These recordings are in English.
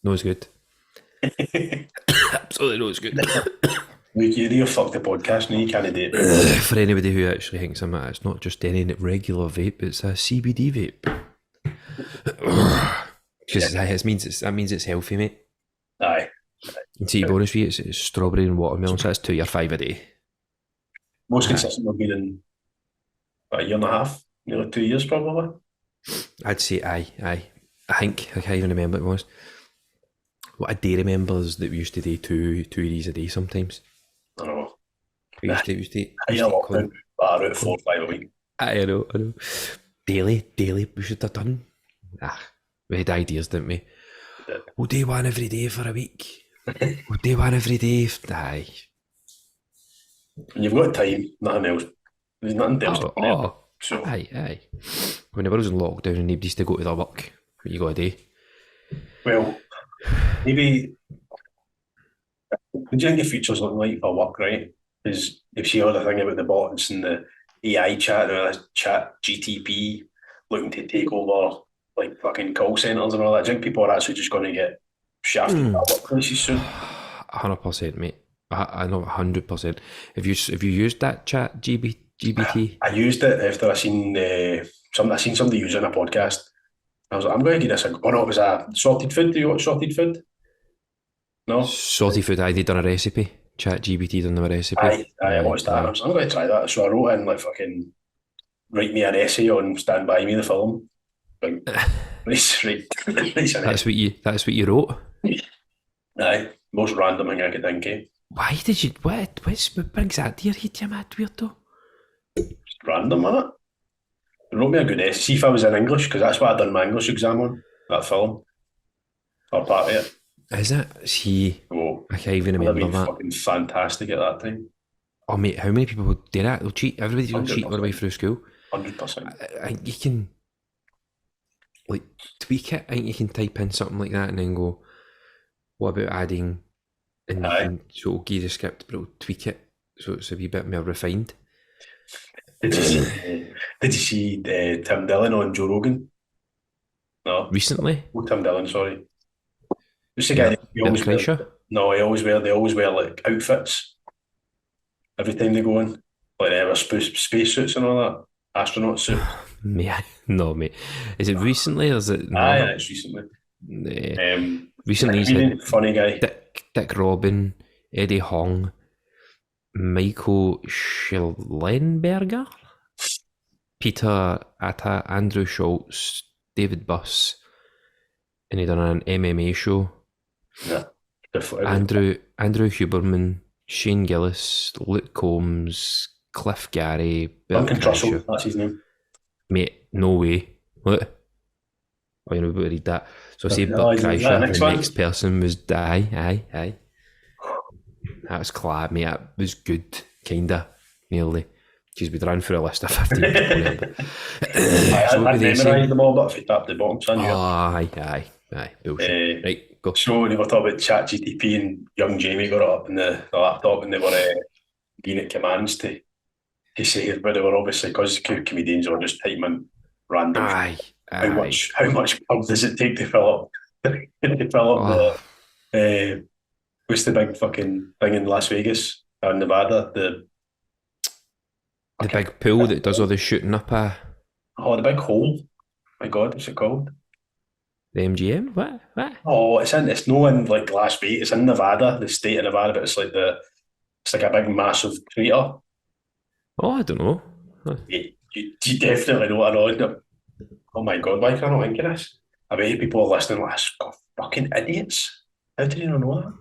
Nose good. Absolutely nose good. You fuck the podcast now, you can't do it. For anybody who actually thinks it's not just any regular vape, it's a CBD vape. Because that means it's healthy, mate. Aye. And see, bonus for you, it's strawberry and watermelon, so that's 2 or 5 a day. Most consistent we've been in about a year and a half, nearly 2 years probably. I'd say aye. I think, I can't even remember it was. What I do remember is that we used to do two of these a day sometimes. I know. We used to I get a lot of about 4 or 5 a week. I know. Daily, we should have done. We had ideas, didn't we? We'll do one every day for a week. We'll do one every day. Aye. And you've got time, nothing else. There's nothing else to do. So. Aye. When the world's in lockdown and nobody's to go to their work, what you got to do? Well, maybe would you think the future's looking like for work, right? Because if you see all the thing about the bots and the AI chat, the chat GTP looking to take over like fucking call centres and all that, do you think people are actually just going to get shafted at workplaces soon? 100%, mate. I know 100%. Have you used that chat GBT? I used it after I seen somebody using a podcast. I was like, I'm going to give this a go. Oh no, it was a sorted food. Do you watch sorted food? No? Sorted food, they done a recipe. Chat GBT done a recipe. I watched that. I was like, I'm going to try that. So I wrote in like fucking write me an essay on Stand By Me, the film. Like, That's what you wrote? Aye. Most random thing I could think of. Why did you what brings that to your head, you mad weirdo? Just random, innit? It wrote me a good essay. See if I was in English, because that's what I done my English exam on, that film. Or part of it. Is it? See, I can't even remember that. Fucking fantastic at that time. Oh mate, how many people would do that? They'll cheat. Everybody's going to cheat all the way through school. 100%. I think you can like tweak it. I think you can type in something like that and then go, what about adding, and so it'll give you the script, but it'll tweak it so it's a wee bit more refined. Did you see Tim Dillon on Joe Rogan? No. Recently? Oh, Tim Dillon, sorry. Just the guy that he always they always wear like outfits every time they go in. Like they have space suits and all that. Astronaut suits. No, mate. Is it recently or is it? No? Aye, it's recently. Recently he's had funny guy. Dick Robin, Eddie Hong, Michael Schellenberger, Peter Atta, Andrew Schultz, David Buss, and he done an MMA show. Yeah. Andrew Huberman, Shane Gillis, Luke Combs, Cliff Gary, Duncan Trussell, that's his name. Mate, no way. What? Oh, you're about to read that. So I say Bert Kreischer, the next person was aye. That was clad, mate. That was good, kinda, nearly. Jeez, we'd run through a list of 15 people there. I'd memorised them all, but if you tap the bottom, son. Aye. Bullshit. Right, go. So they were talking about ChatGPT and young Jamie got it up in the laptop and they were giving it commands to say, but they were obviously, because comedians are just typing in random. Aye. How much pub does it take to fill up what's the big fucking thing in Las Vegas or Nevada? The big pool that does all the shooting up the big hole. My God, what's it called? The MGM? What? Oh, it's no in like Las Vegas, it's in Nevada, the state of Nevada, but it's like a big massive crater. Oh, I don't know. You definitely know what I know. Oh my God, why can't I think of this? I bet people are listening like, fucking idiots. How did you not know that?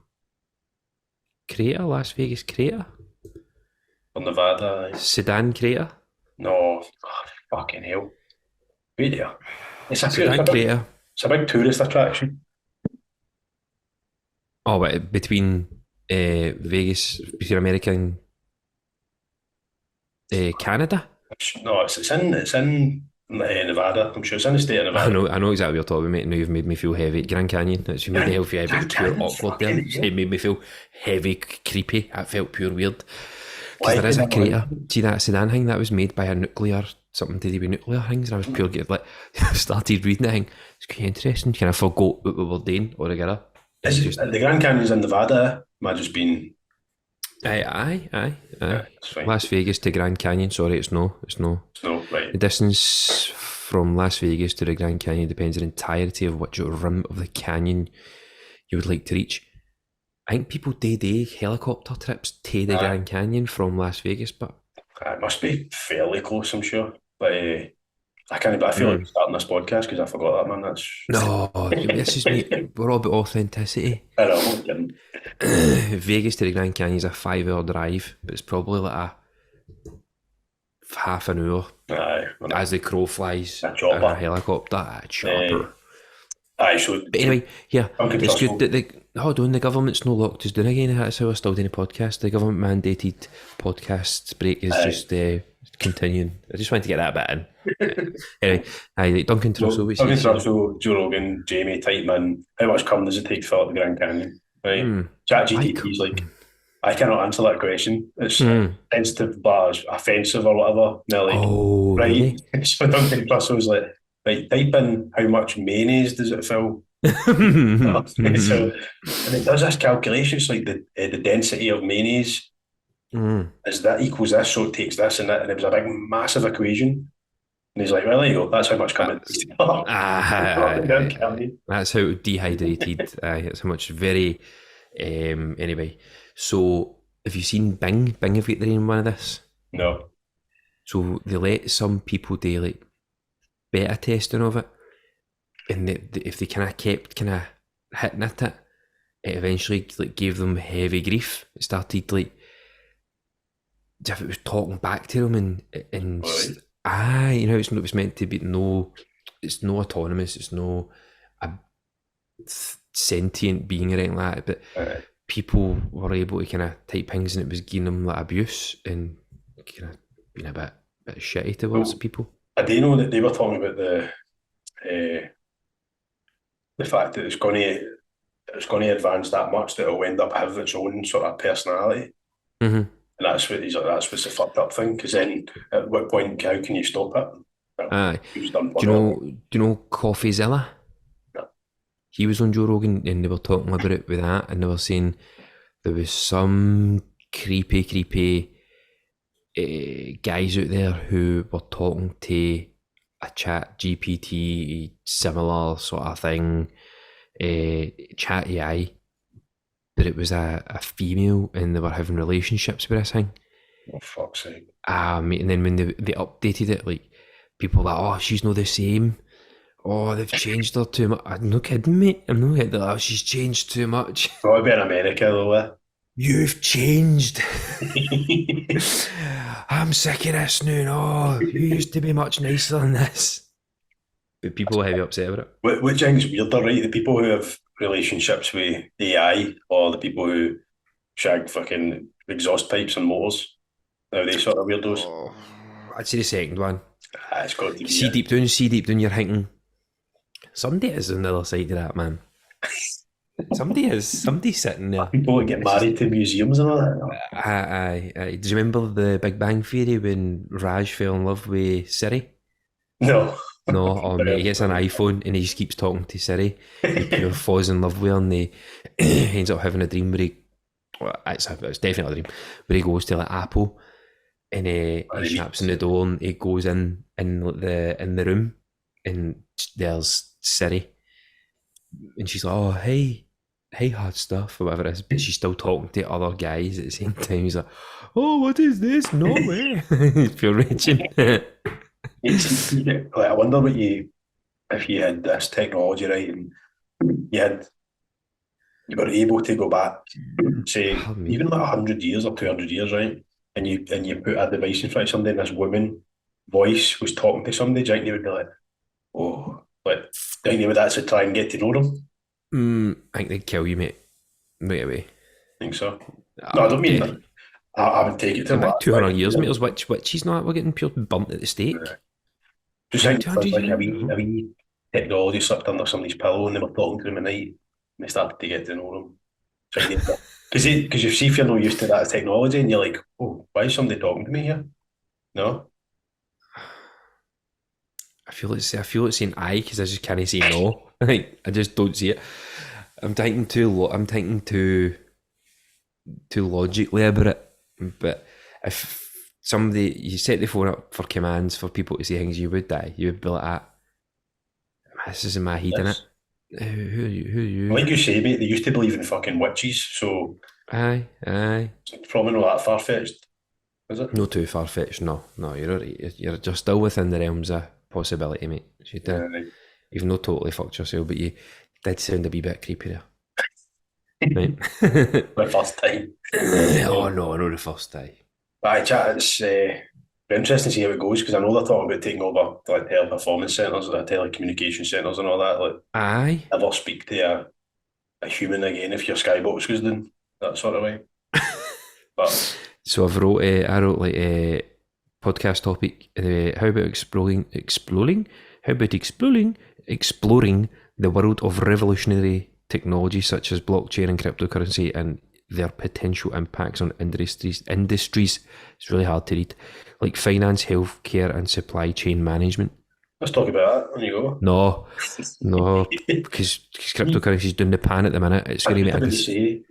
Crater, Las Vegas crater? Or Nevada. Sedan crater? No, fucking hell. Wait there. It's a crater. It's a big tourist attraction. Oh, but between Vegas, between America and Canada? No, it's in Nevada. I'm sure it's in the state of Nevada. I know exactly what you're talking about, mate. Now you've made me feel heavy. Grand Canyon. It's made me feel heavy. It's pure awkward there. It made me feel heavy, creepy. It felt pure weird. Because there is a crater. See that Sedan thing that was made by a nuclear, something to do with nuclear things, and I was pure like started reading the thing. It's quite interesting. Kind of forgot what we were doing altogether. It's just The Grand Canyon's in Nevada. Am I just being? aye. It's fine. Las Vegas to Grand Canyon. Sorry, it's no. No, right. The distance from Las Vegas to the Grand Canyon depends on the entirety of which rim of the canyon you would like to reach. I think people day helicopter trips to the Grand Canyon from Las Vegas, but it must be fairly close, I'm sure. But I can't. But I feel like starting this podcast because I forgot that, man. That's no, this is me. We're all about authenticity. I know. Vegas to the Grand Canyon is a 5-hour drive, but it's probably like a half an hour as the crow flies in a helicopter. A chopper. So but anyway, yeah, it's good that the government's no locked us down again. That's how we're still doing a podcast. The government mandated podcast break is just continuing. I just wanted to get that bit in. Anyway, Duncan Trussell. Duncan Trussell, Joe Rogan, Jamie Tightman. How much cum does it take to fill up the Grand Canyon? Right, ChatGPT's like, I cannot answer that question. It's sensitive, but offensive or whatever. And they're like, right. Really? So Duncan Trussell's like, right, type in how much mayonnaise does it fill? And it does this calculation. It's like the density of mayonnaise is that equals this, so it takes this and that, and it was a big massive equation. And he's like, well, there you go. That's how much coming. That's how dehydrated. That's how much very. Anyway, so have you seen Bing? Bing have got their own one of this. No. So they let some people do like beta testing of it, and if they kind of kept kind of hitting at it, it eventually like gave them heavy grief. It started like as if it was talking back to them, and you know, it was meant to be it's no autonomous, it's no a sentient being or anything like that, but people were able to kind of type things and it was giving them like abuse and kind of being a bit shitty towards people. I do know that they were talking about the fact that it's going to advance that much that it'll end up having its own sort of personality. Mm-hmm. And that's what's the fucked up thing. Because then, at what point, how can you stop it? Aye. Do you know CoffeeZilla? No. He was on Joe Rogan and they were talking about it with that, and they were saying there was some creepy guys out there who were talking to a chat GPT similar sort of thing, chat AI. But it was a female and they were having relationships with this thing. Oh, fuck's sake. Mate, and then when they updated it, like, people were like, oh, she's not the same. Oh, they've changed her too much. I'm not kidding, mate. I'm not kidding. Oh, she's changed too much. Probably in America, though. You've changed. I'm sick of this now. Oh, you used to be much nicer than this. But people are heavy upset about it. Which thing's weirder, right? The people who have relationships with AI or the people who shag fucking exhaust pipes and motors? Are they sort of weirdos? Oh, I'd say the second one. It's got to be. See deep down, you're thinking, somebody is on the other side of that, man. Somebody's sitting there. People that get married to museums and all that. Aye. Do you remember the Big Bang Theory when Raj fell in love with Siri? No. No, mate, he gets an iPhone and he just keeps talking to Siri. He falls in love with her and he ends up having a dream where it's definitely a dream, where he goes to like Apple and he snaps in the door and he goes in the room and there's Siri and she's like, oh, hey hard stuff or whatever it is, but she's still talking to other guys at the same time. He's like, oh, what is this? No way. He's pure raging. I wonder if you had this technology, right, and you were able to go back, say, even like 100 years or 200 years, right, and you put a device in front of somebody and this woman voice was talking to somebody, do you think they would be like, oh, like, do you think they would actually try and get to know them? I think they'd kill you, mate, right away. I think so. No, I don't mean that. I would take it to about 200 years, mate. There's witches not. We're getting pure burnt at the stake. Just think like a wee technology slipped under somebody's pillow and they were talking to them at night and they started to get to know them. Because you see, if you're not used to that technology and you're like, oh, why is somebody talking to me here? No? I feel it's saying aye because I just can't say no. I just don't see it. I'm thinking too logically about it. But if somebody you set the phone up for commands for people to say things, you would die. You would be like, this is in my head, innit? Who are you? Like you say, mate, they used to believe in fucking witches, so Aye. it's probably not that far fetched, is it? No too far fetched. No, you're alright. You're just still within the realms of possibility, mate. You did, you've not totally fucked yourself, but you did sound a wee bit creepy there. Right? The first time. Oh no, not the first time. Aye, chat. It's interesting to see how it goes because I know they're talking about taking over like teleperformance centres, telecommunication centres, and all that. Like, Aye. ever speak to a human again if your skybox goes down, that sort of way. But so I wrote like a podcast topic. How about exploring the world of revolutionary technology such as blockchain and cryptocurrency and their potential impacts on industries. It's really hard to read, like finance, healthcare, and supply chain management. let's talk about that. There you go. No, because cryptocurrency is doing the pan at the minute. It's going to make say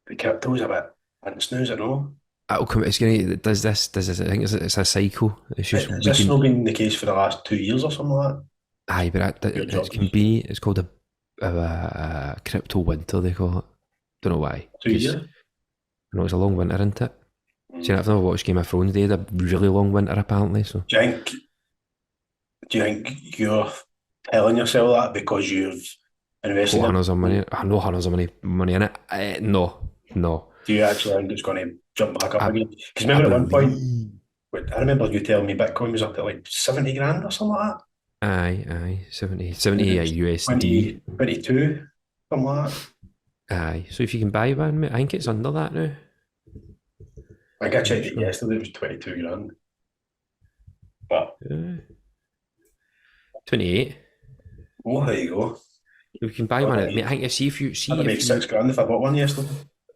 the crypto is a bit intense now, is it no? It's going to does this. I think it's a cycle. It's just has this not been the case for the last 2 years or something like that? Aye, but it can be. It's called a crypto winter. They call it. Don't know why. 2 years. I know it's a long winter, isn't it? See, I've never watched Game of Thrones. They had a really long winter apparently. So do you think you're telling yourself that because you've invested hundreds of money? I know hundreds of money in it. No. Do you actually think it's going to jump back up again? Because remember at one point, I remember you telling me Bitcoin was up at like 70 grand or something like that. Aye, 70 USD. 22, something like that. Aye, so if you can buy one, I think it's under that now. I think I checked it yesterday, it was 22 grand. But 28. Oh, there you go. You can buy one. Mate, I think if you I'd make 6 grand if I bought one yesterday.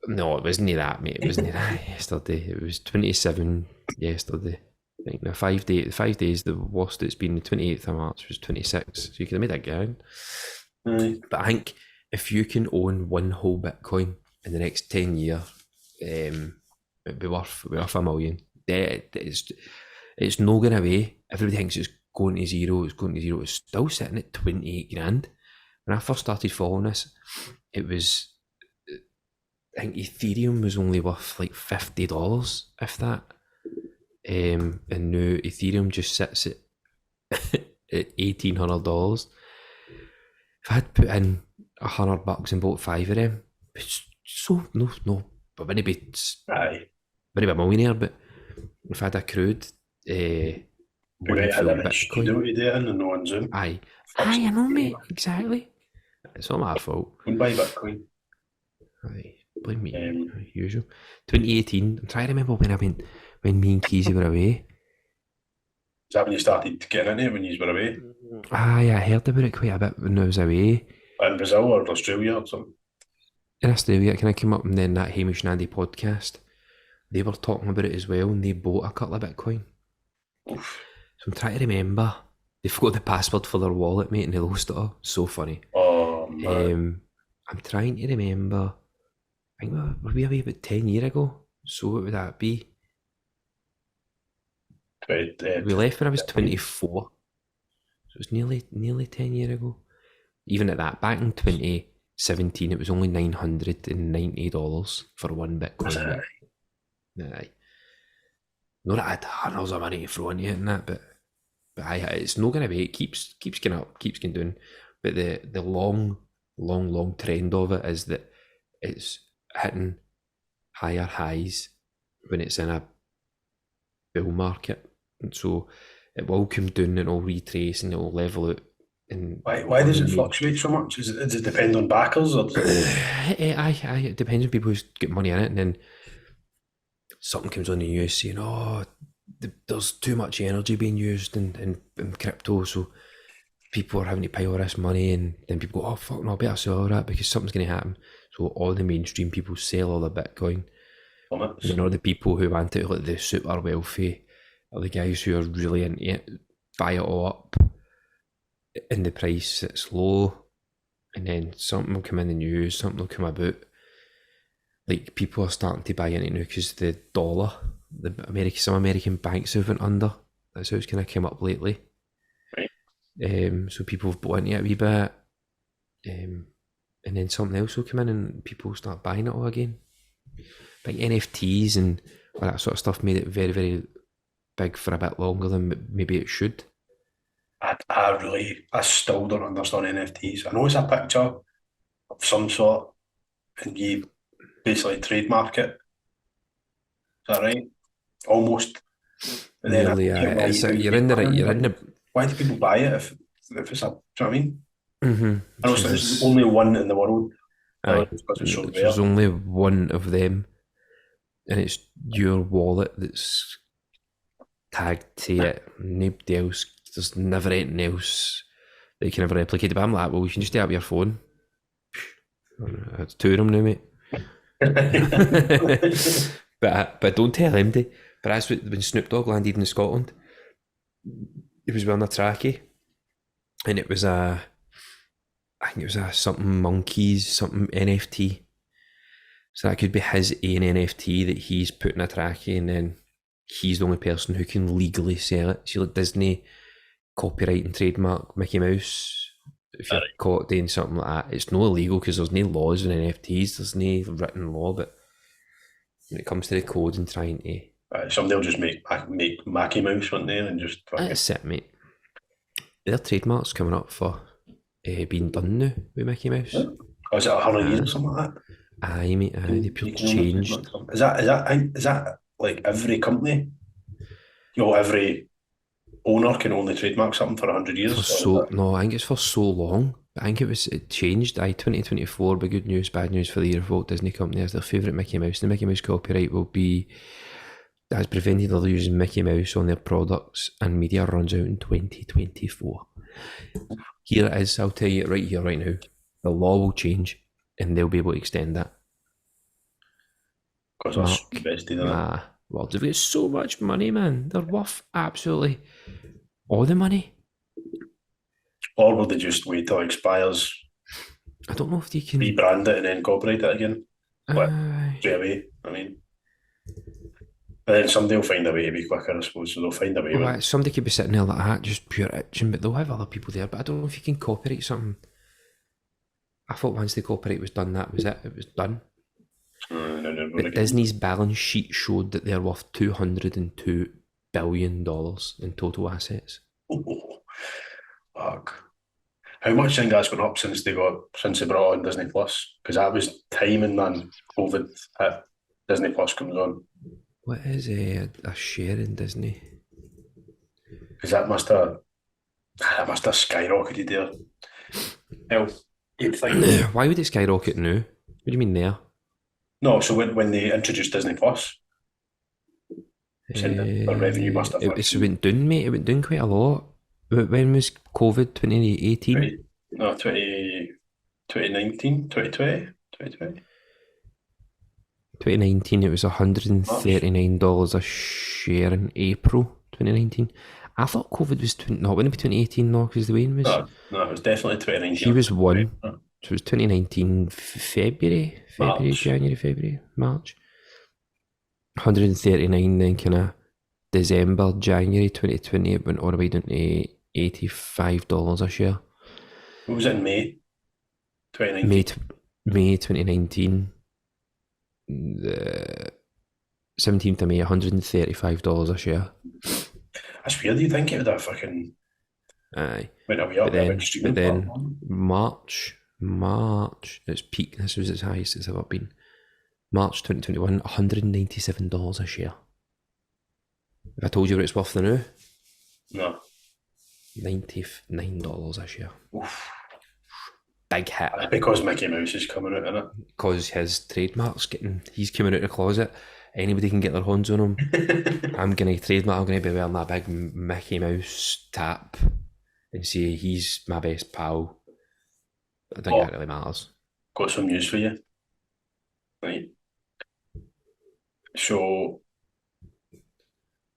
No, it wasn't that, mate. It wasn't that yesterday. It was 27 yesterday. I think the 5 days, the worst it's been. The 28th of March was 26. So you could have made that going. But I think if you can own one whole Bitcoin in the next 10 years, it'd be worth $1 million. It's no going away. Everybody thinks it's going to zero. It's still sitting at 28 grand. When I first started following this, it was, I think Ethereum was only worth like $50, if that. And now Ethereum just sits at $1,800. If I'd put in $100 and bought 5 of them, it's so no, but wouldn't be a millionaire. But if I'd accrued, Bitcoin, and no one's in. Aye, I know, mate. Exactly. It's not my fault. Don't buy Bitcoin. Aye, blame me. Usual. 2018. I'm trying to remember when me and Keezy were away. Is that when you started getting into it, when you were away? Aye, I heard about it quite a bit when I was away. In Brazil or Australia or something? In Australia, can I come up and then that Hamish and Andy podcast, they were talking about it as well, and they bought a couple of Bitcoin. Oof. So I'm trying to remember. They forgot the password for their wallet, mate, and they lost it all. So funny. Oh, man. I'm trying to remember. I think were we away about 10 years ago? So what would that be? We left when I was 24. So it was nearly 10 years ago. Even at that, back in 2017, it was only $990 for one Bitcoin. Aye. Not that I had hundreds of money to throw into it and that, but aye, it's not going to be. It keeps going up, keeps going down. But the long trend of it is that it's hitting higher highs when it's in a bull market. And so it will come down and it'll retrace and it'll level out. And why does it fluctuate so much? Does it depend on backers? Or aye, it depends on people who get money in it, and then something comes on the news saying, there's too much energy being used in crypto, so people are having to pay all this money, and then people go, oh fuck no, I better sell all that because something's going to happen. So all the mainstream people sell all the Bitcoin. And all the people who want it, like the super wealthy, or the guys who are really into it, buy it all up, and the price sits low, and then something will come in the news, something will come about. Like, people are starting to buy into it now because the dollar, some American banks have went under. That's how it's kind of come up lately. Right. So people have bought into it a wee bit. And then something else will come in and people start buying it all again. Like NFTs and all that sort of stuff made it very, very big for a bit longer than maybe it should. I still don't understand NFTs. I know it's a picture of some sort, and you basically trademark it. Is that right? Almost. But then Nearly, you're in the. Why do people buy it if it's a? Do you know what I mean? Mm-hmm. I know there's only one in the world. Aye, Because it's so rare. there's only one of them, and it's your wallet that's tagged to it. Nobody else. There's never anything else that you can ever replicate. But I'm like, well, you can just do it with your phone. It's two of them now, mate. but don't tell anybody. But that's when Snoop Dogg landed in Scotland. He was wearing a trackie, and it was I think it was a something monkeys, something NFT. So that could be his own NFT that he's put in a trackie, and then he's the only person who can legally sell it. See, like Disney copyright and trademark Mickey Mouse. If you're caught doing something like that, it's no illegal because there's no laws on NFTs. There's no written law, but when it comes to the code and trying to, somebody will just make Mickey Mouse one there and just. That's it, mate. Their trademark's coming up for being done now with Mickey Mouse. Oh, is it 100 years or something like that? Aye, mate. Aye, they changed. Is that like every company? Every owner can only trademark something for 100 years. No, I think it's for so long. I think it changed. 2024, but good news, bad news for the year of Walt Disney Company as their favourite Mickey Mouse. The Mickey Mouse copyright will be has prevented their using Mickey Mouse on their products and media runs out in 2024. Here it is. I'll tell you it right here, right now. The law will change, and they'll be able to extend that. Because they're invested in it. Well, they've got so much money, man. They're worth absolutely all the money. Or will they just wait till it expires? I don't know if they can rebrand it and then copyright it again. Straight away, I mean. But then somebody will find a way to be quicker, I suppose. So they'll find a way. Well, somebody could be sitting there like that, just pure itching, but they'll have other people there. But I don't know if you can copyright something. I thought once the copyright was done, that was it. It was done. But Disney's balance sheet showed that they're worth $202 billion in total assets. Oh, fuck. How much do you think that's gone up since they brought on Disney Plus? Because that was timing, man. COVID hit. Disney Plus comes on. What is a share in Disney? Because that must have skyrocketed there. Hell, you'd think. Why would it skyrocket now? What do you mean there? No, so when they introduced Disney Plus, the revenue must have. It went down, mate. It went down quite a lot. When was COVID? 2018? No, 2019, 2020, 2020. 2019, it was $139 a share in April 2019. I thought COVID was wouldn't it be 2018 no, because the Wayne was. No, it was definitely 2019. He was one. So it was 2019 February, January, March. 139, then kind of December, January 2020, it went all the way down to $85 a share. What was it in May 2019? May 2019. The 17th of May, $135 a share. That's weird. You think it would have fucking went away up, but then March, its peak. This was its highest it's ever been. March 2021, $197 a share. Have I told you what it's worth now? No. $99 a share. Oof. Big hit. That's because Mickey Mouse is coming out, isn't it? Because his trademark's he's coming out of the closet. Anybody can get their hands on him. I'm going to be wearing that big Mickey Mouse tap and say he's my best pal. I think that really matters. Got some news for you. Right. So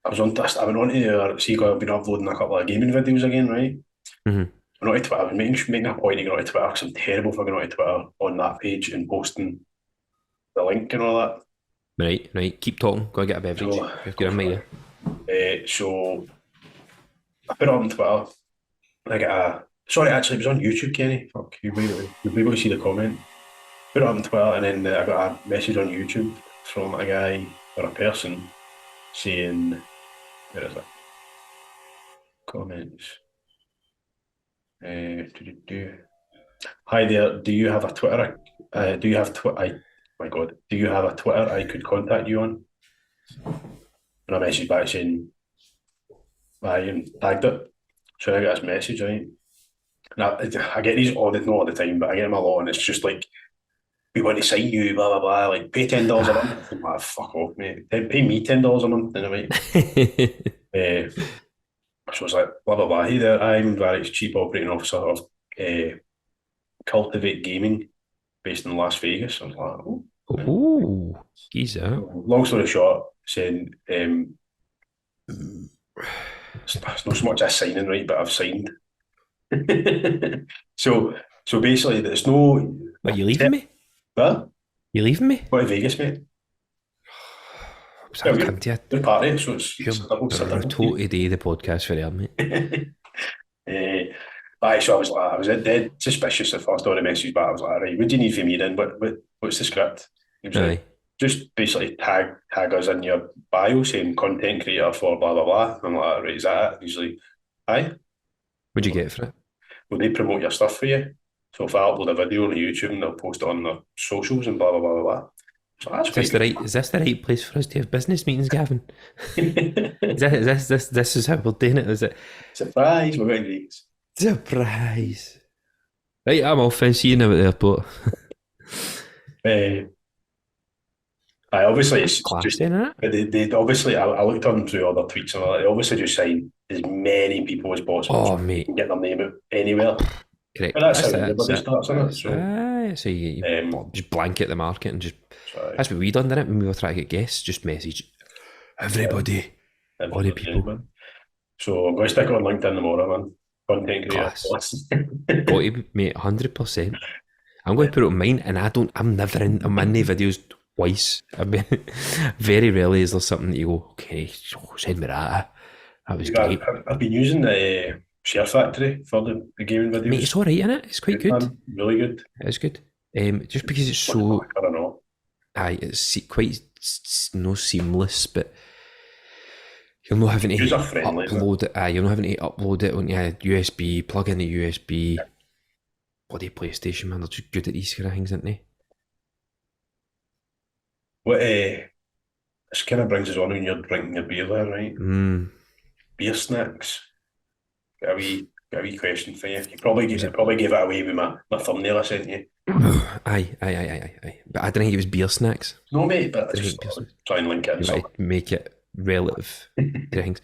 I went on to see, I've been uploading a couple of gaming videos again, right? Mm-hmm. I'm not on Twitter. I'm making a point to get onto Twitter because I'm terrible for getting onto Twitter on that page and posting the link and all that. Right. Keep talking. Go get a beverage. So, If you're in my ear. so I put it on Twitter. And I get a sorry, actually, it was on YouTube, Kenny. Fuck, you'll be able to see the comment. Put it on Twitter, and then I got a message on YouTube from a guy or a person saying, "Where is it? Comments. Do. Hi there. Do you have a Twitter? Do you have Twitter? My God, do you have a Twitter I could contact you on?" And I messaged back saying, "I tagged it." So I got this message, right? And I get these all the time, but I get them a lot, and it's just like, "We want to sign you, blah blah blah. Like, pay $10 a month." I'm like, "Fuck off, mate. Pay me $10 a month." And I'm like, so it's like, blah blah blah. Hey there, I'm Varric's Chief Operating Officer of Cultivate Gaming, based in Las Vegas. I was like, "Oh." Ooh, geezer. Long story short, saying it's not so much a signing, right, but I've signed. so basically, there's no. Are you leaving me? Huh? You leaving me? Go to Vegas, mate. So I'll come to you. Good party, so it's You're double. brutal to do the podcast for them, mate. So I was dead suspicious at first. All the message back, I was like, right, what do you need from me then? What's the script? He was like, just basically tag us in your bio saying content creator for blah blah blah. I'm like, right, is that it? He's like, aye. What'd you get for it? Will they promote your stuff for you? So if I upload a video on YouTube and they'll post it on their socials and blah blah blah blah blah. So that's is this the right place for us to have business meetings, Gavin? This is how we're doing it, is it? Surprise, we're going to Vegas. Surprise. Right, I'm off. See you now at the airport. Obviously it's class, just they obviously I looked on through all their tweets and all that. They obviously just sign as many people as possible. Oh, mate, get their name out anywhere. Correct. But that's how everybody starts, isn't it? So you just blanket the market and just that's what we done, didn't it? When we were trying to get guests, just message everybody, all the people. So I'm going to stick it on LinkedIn tomorrow, man. Content creator. Got to, mate, 100%. I'm going to put it on mine, and I'm never in the videos twice. I mean, very rarely is there something that you go, okay, send me that. That was great. I've been using the Share Factory for the gaming videos. Mate, it's alright, isn't it? It's quite good. Really good. It's good. Just because it's so... I don't know. Aye, it's quite no seamless, but you're not having to upload it. You're not having to upload it on USB, plug in the USB. Bloody PlayStation, man, they're just good at these kind of things, aren't they? What this kind of brings us on when you're drinking your beer there, right? Beer snacks. Got a wee question for you. You probably gave it away with my thumbnail I sent you. Aye. But I didn't think it was beer snacks. No, mate, but I just try and link it. So make it relative to things.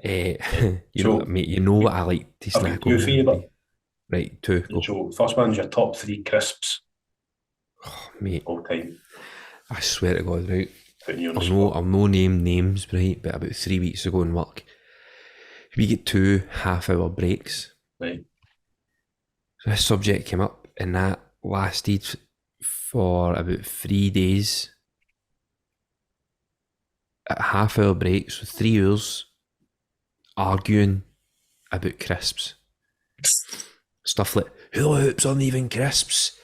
Mate, you know what I like to snack on. Right, two. Go. So first one's your top 3 crisps. Oh, mate. All time. I swear to God, right? I'll no name names, right? But about 3 weeks ago in work, we get 2 half-hour breaks. Right. So this subject came up, and that lasted for about 3 days. At half-hour breaks, so 3 hours, arguing about crisps. Stuff like, hula hoops aren't even crisps.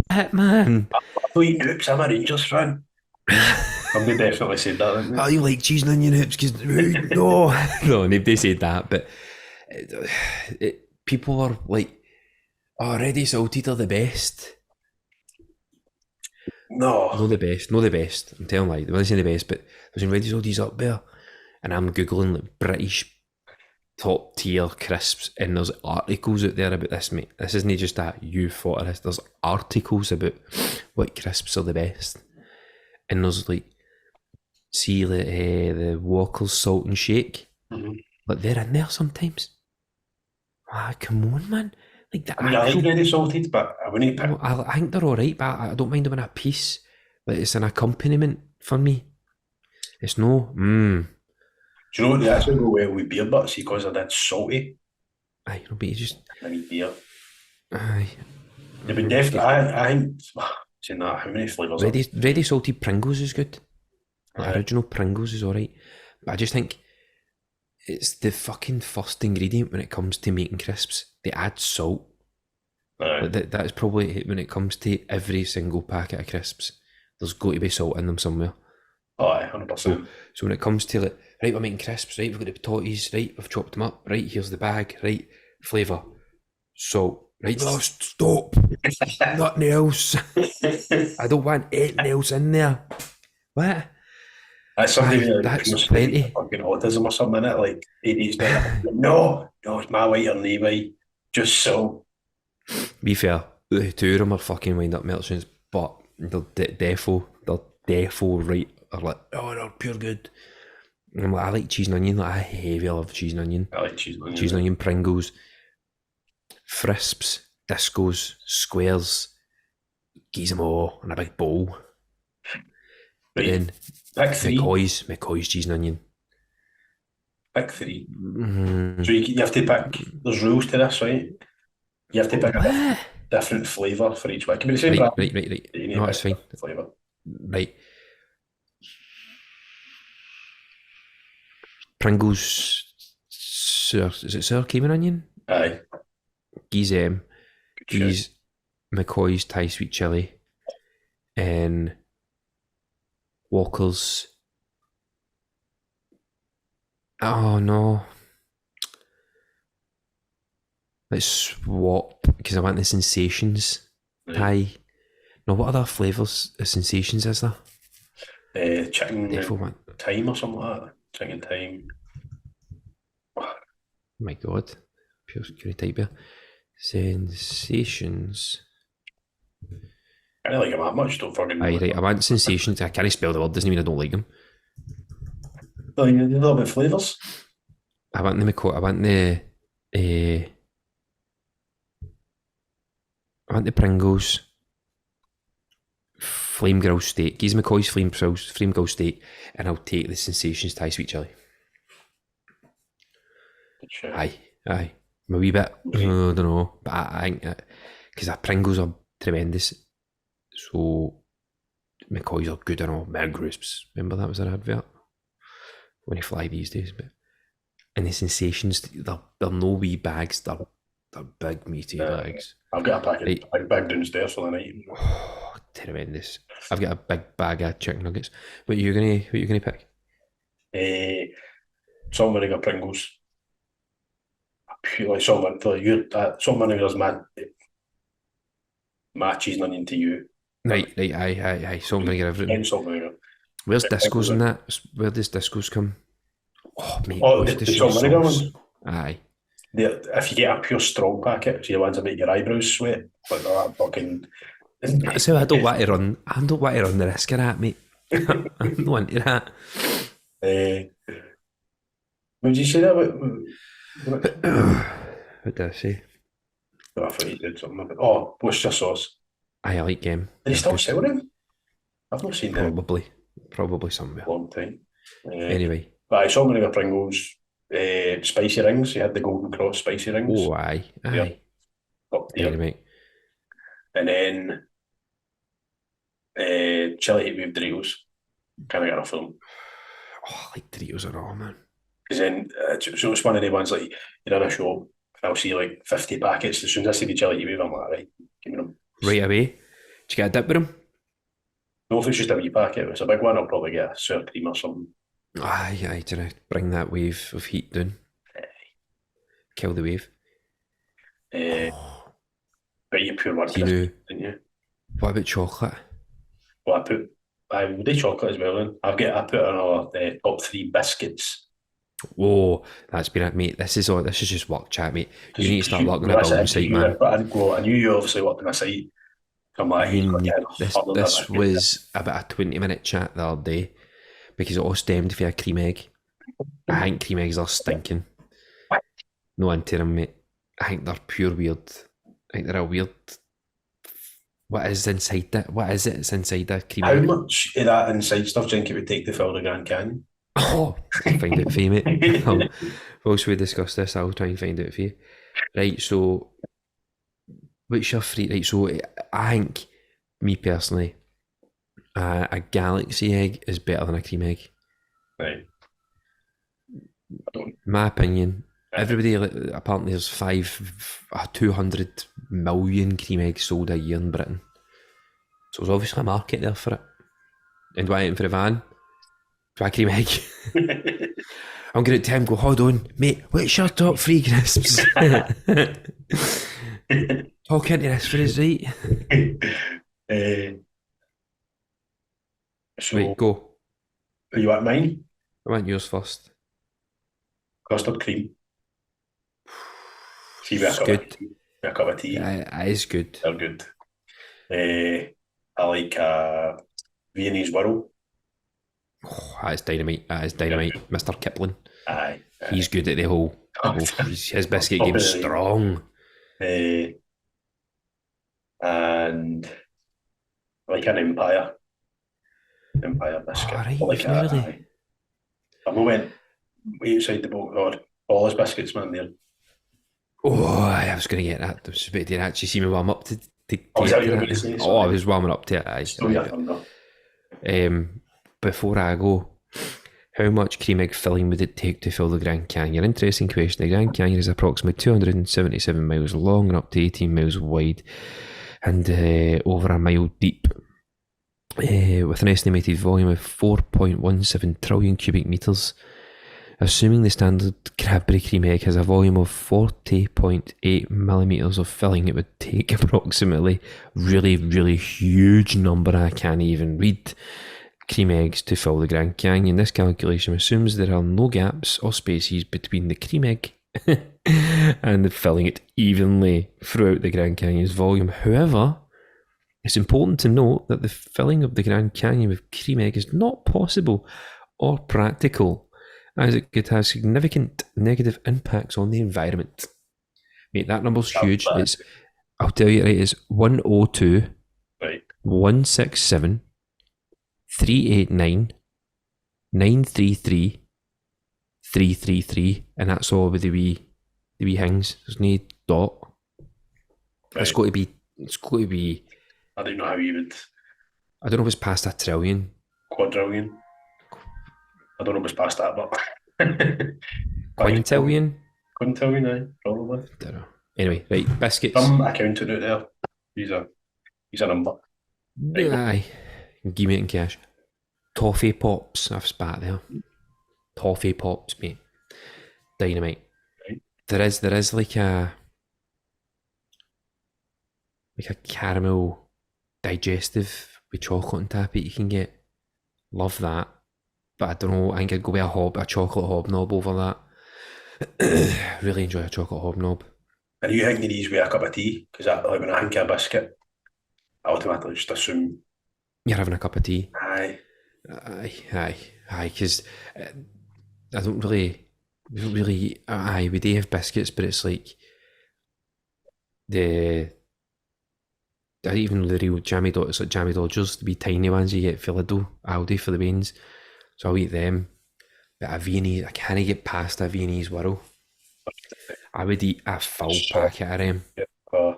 What, man? I'm eating hoops, I'm a Rangers fan. Somebody definitely said that, didn't they? Oh, you like cheese and onion hoops? No, nobody said that, but people are like, oh, Ready Salted are the best. No. Not the best. I'm telling you, they weren't saying the best, but there's Ready Salted's up there, and I'm Googling like British top tier crisps, and there's articles out there about this, mate. This isn't just that you thought of this. There's articles about what crisps are the best, and there's like, see the Walker's Salt and Shake, like they're in there sometimes. Come on, man! Like the I like Ready Salted, but I wouldn't pick. I think they're all right, but I don't mind them in a piece. But it's an accompaniment for me. It's no. Do you know what they actually go well with beer butts because they're that salty? Aye, no, but you just. I need beer. Aye. Yeah, but definitely, I think, saying that, how many flavours are Ready salted Pringles is good. Like original Pringles is alright. But I just think it's the fucking first ingredient when it comes to making crisps. They add salt. Like that is probably when it comes to every single packet of crisps. There's got to be salt in them somewhere. Oh, 100%. So when it comes to like, right, we're making crisps, right, we've got the potatoes, right, we've chopped them up, right, here's the bag, right, flavour, salt, right, no, stop, nothing else. I don't want anything else in there. What? That's somebody that's plenty. Fucking autism or something in it, like ADHD. No, it's my white or no white, just salt. Be fair, the two of them are fucking wind up merchants, but they're defo right, are like, oh, they're pure good. And I'm like, I like cheese and onion, like I heavy love cheese and onion. I like cheese and onion. Cheese and onion, Pringles, Frisps, Discos, Squares, geese them all in a big bowl. Right. And then McCoy's cheese and onion. Pick 3. Mm-hmm. So you have to pick, there's rules to this, right? You have to pick a different flavour for each one. It can be the same right. No, that's fine. Flavour. Right. Pringles, is it sour cream and onion? Aye. Geese, McCoy's Thai sweet chilli, and Walker's. Oh no. Let's swap because I want the Sensations Thai. No, what other flavours of Sensations is there? Chicken thyme or something like that. Chicken thyme. Oh my god. Pure curry type here. Sensations. I don't like them that much, don't fucking. Aye, right. I want Sensations. I can't spell the word, doesn't mean I don't like them. Oh, you know about flavours? I want the Pringles flame grilled steak. Geese McCoy's flame grilled steak, and I'll take the Sensations Thai sweet chilli. Sure. Aye. I'm a wee bit, I don't know, but I think because the Pringles are tremendous, so McCoy's are good and all. Merry crisps. Remember that was an advert when you fly these days, but and the Sensations, they're no wee bags. They're big meaty bags. I've got a packet, big bag downstairs for the night. Oh, tremendous! I've got a big bag of chicken nuggets. What are you gonna pick? Salt and vinegar Pringles. Like salt and vinegar is my cheese and onion to you. Right. Aye. Salt and vinegar everything. And salt and vinegar. Where's Discos in that? Where does Discos come? Oh mate, the salt and vinegar ones. Aye. If you get a pure strong packet, so the ones that make your eyebrows sweat, like that fucking. That's how I don't want to run. I don't want to run the risk of that, mate. I don't want to that. Would you say that? What did I say? I thought you did something about. Worcestershire sauce. I like them. Did he still sell them? I've not seen them. Probably somewhere. Long time. Anyway. But I saw vinegar Pringles. Spicy rings. You had the Golden Cross spicy rings. Oh, aye. Anyway. And then chili heat with Doritos. Can't get enough of them. Oh, I like Doritos at all, man. Because then, so it's one of the ones like you're in a shop and I'll see like 50 packets. As soon as I see the chili heat with, I'm like, right, give me them. Right away. Did you get a dip with them? No, if it's just a wee packet, if it's a big one, I'll probably get a sour cream or something. Aye, to bring that wave of heat down. Kill the wave. But you pure one, didn't you? What about chocolate? Well, I would do chocolate as well. Then I put on the top 3 biscuits. Oh, that's been it, mate. This is just work chat, mate. You need to start working a building site, man. I knew you obviously worked on a site. I'm like, this was about a 20-minute chat the other day because it all stemmed from a cream egg. I think cream eggs are stinking. No interim, mate. I think they're pure weird. I think they're a weird. What is inside that? What is it? It's inside that cream egg. How much of that inside stuff do you think it would take to fill the Grand Canyon? Oh, I'll find out for you, mate. Whilst we discuss this, I'll try and find out for you. Right, so what's your free? Right, so I think, me personally, a galaxy egg is better than a cream egg. Right. I don't. My opinion. Right. Everybody, apparently there's 200 million cream eggs sold a year in Britain. So there's obviously a market there for it. And do I enter for a van? Do I cream egg? I'm going to tell him, go, hold on, mate, what's your top 3 crisps? Talk into this for us, right? So, Right, go. are you at mine? I want yours first. Custard cream. See, It's good. A cup of tea. Yeah, it is good. They're good. I like Viennese whirl. Oh, that is dynamite. That is dynamite. Yeah. Mr. Kipling. Aye. He's good at the whole. His biscuit game's strong. And like an Empire biscuit. Oh, right, like really? I'm went outside the boat. God, all his biscuits, man. There. Oh, I was going to get that. I was about to actually see me warm up to Oh, that. Oh, I was warming up to it. Before I go, how much cream egg filling would it take to fill the Grand Canyon? Interesting question. The Grand Canyon is approximately 277 miles long and up to 18 miles wide, and over a mile deep, with an estimated volume of 4.17 trillion cubic meters. Assuming the standard Cadbury cream egg has a volume of 40.8 millimeters of filling, it would take approximately really, really huge number, I can't even read, cream eggs to fill the Grand Canyon. This calculation assumes there are no gaps or spaces between the cream egg and filling it evenly throughout the Grand Canyon's volume. However, it's important to note that the filling of the Grand Canyon with cream egg is not possible or practical, as it could have significant negative impacts on the environment. Mate, that number's huge. It's, I'll tell you, right, it's 102, right, 167, 389, 933, 333, and that's all with the wee things. There's no dot. Right. It's got to be. I don't know how you would. I don't know if it's past a trillion. Quadrillion. I don't know if it's past that, but quintillion. Quintillion, probably. Don't know. Anyway, right, biscuits. Some accountant out there. He's a number. Right. Aye. Give me it in cash. Toffee pops. I've spat there. Toffee pops, mate. Dynamite. Right. There is like a caramel digestive with chocolate on top you can get. Love that. But I don't know, I think I'd go with a chocolate hobnob over that. Really enjoy a chocolate hobnob. Are you thinking these with a cup of tea? Because like when I think of a biscuit, I automatically just assume you're having a cup of tea. Aye. Because I don't really. We do have biscuits, but it's like I even the real jammy Dodgers, like jammy Dodgers, the wee tiny ones you get Philado, Aldi for the beans. So I'll eat them. But a Viennese, I can't get past a Viennese whirl. I would eat a full packet of them. Yeah.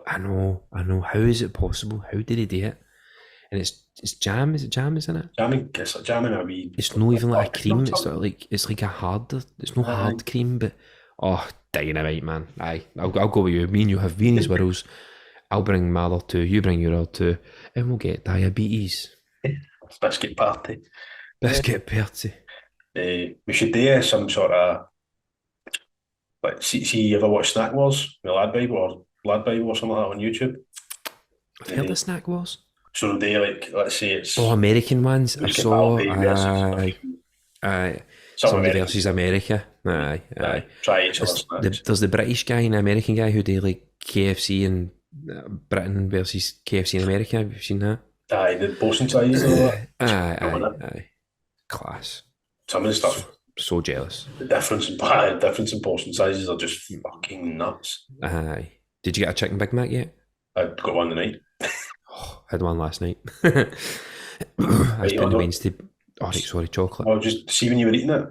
I know. How is it possible? How did he do it? And it's jam. Is it jam? Isn't it? It's like jam in a wee. It's not even like a cream. It's like a harder. It's no hard cream, but dynamite, man. Aye, I'll go with you. Me and you have Viennese whirls. I'll bring my other two. You bring your other two, and we'll get diabetes. Biscuit party. Biscuit party. We should do some sort of like see you ever watch Snack Wars, the Lad Bible or something like that on YouTube? I've heard of Snack Wars. So they like, let's say it's American ones. I saw somebody versus America. Aye. Try each other's snacks. There's the British guy and the American guy who do like KFC and Britain versus KFC in America. Have you seen that? Aye, the portion size and all that. Aye. Class. Some of the stuff. So jealous. The difference in portion sizes are just fucking nuts. Aye. Did you get a chicken Big Mac yet? I got one tonight. Had one last night. I spent the Wednesday. Oh, right, sorry, chocolate. Well, just see when you were eating it.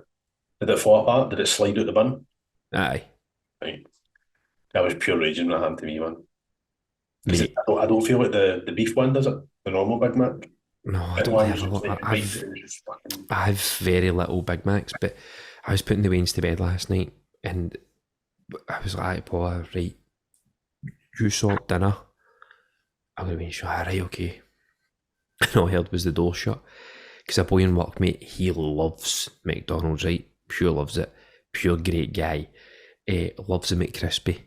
Did it fall apart? Did it slide out the bun? Aye. Right. That was pure raging when that happened to me, man. Mate, I don't feel like the beef one does it. The normal Big Mac. no, I That don't one really was have a just lot. like right, it was just fucking. I have very little Big Macs, but I was putting the Waynes to bed last night and I was like, Paul, right, you sort dinner. I'm going to be sure, right, okay. And all I heard was the door shut. Because a boy in work, mate, he loves McDonald's, right? Pure loves it. Pure great guy. Loves the McCrispy.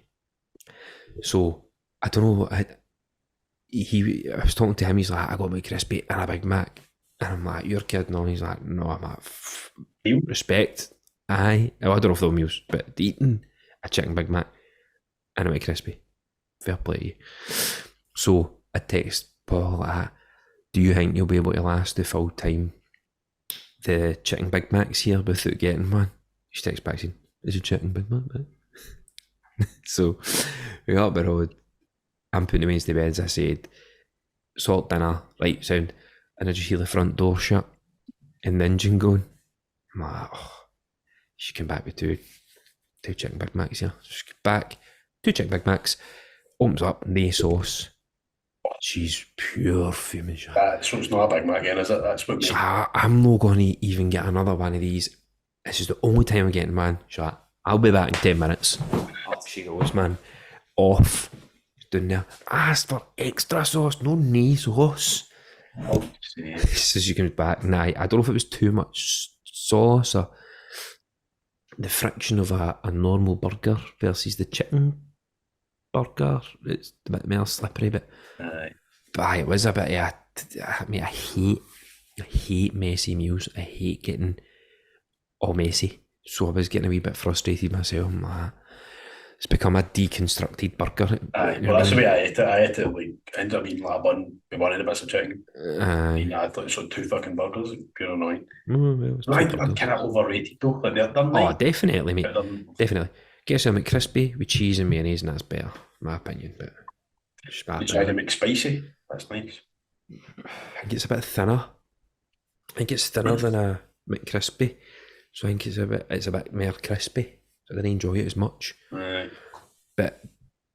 So, I don't know, I was talking to him, he's like, I got McCrispy and a Big Mac. And I'm like, you're kidding on? He's like, no, I'm like, respect. Aye. I don't know if they're meals, but eating a chicken Big Mac and a McCrispy. Fair play to you. So, I text Paul like, do you think you'll be able to last the full time the chicken Big Macs here without getting one? She texts back saying, is it chicken Big Mac? So, we got up the road. I'm putting the Waynes to bed, as I said. Salt dinner, right sound. And I just hear the front door shut and the engine going. I'm like, oh, she came back with two chicken Big Macs here. So she came back, 2 chicken Big Macs, opens up, no sauce. She's pure fuming. So it's not a Big Mac again, is it? That's what I'm not going to even get another one of these. This is the only time I'm getting one. She's like, I'll be back in 10 minutes. Up she goes, man. Off. Down there. Asked for extra sauce, no sauce. So she comes back. Nah, I don't know if it was too much sauce or the friction of a normal burger versus the chicken burger. It's a bit more slippery, but it was a bit. Yeah, I mean, I hate messy meals. I hate getting all messy. So I was getting a wee bit frustrated myself. I'm like, it's become a deconstructed burger. Well, that's the way I ate it. I ate it like ended up eating like a bun with one of the bits of chicken. I thought it was like 2 fucking burgers. Pure annoying. I'm kind of overrated though. Like they're done. Oh, definitely, mate. Definitely. Get some McCrispy with cheese and mayonnaise, and that's better, in my opinion. But you try to make spicy. That's nice. I think it's a bit thinner. I think it's thinner than a McCrispy, so I think it's a bit more crispy. So I didn't enjoy it as much. But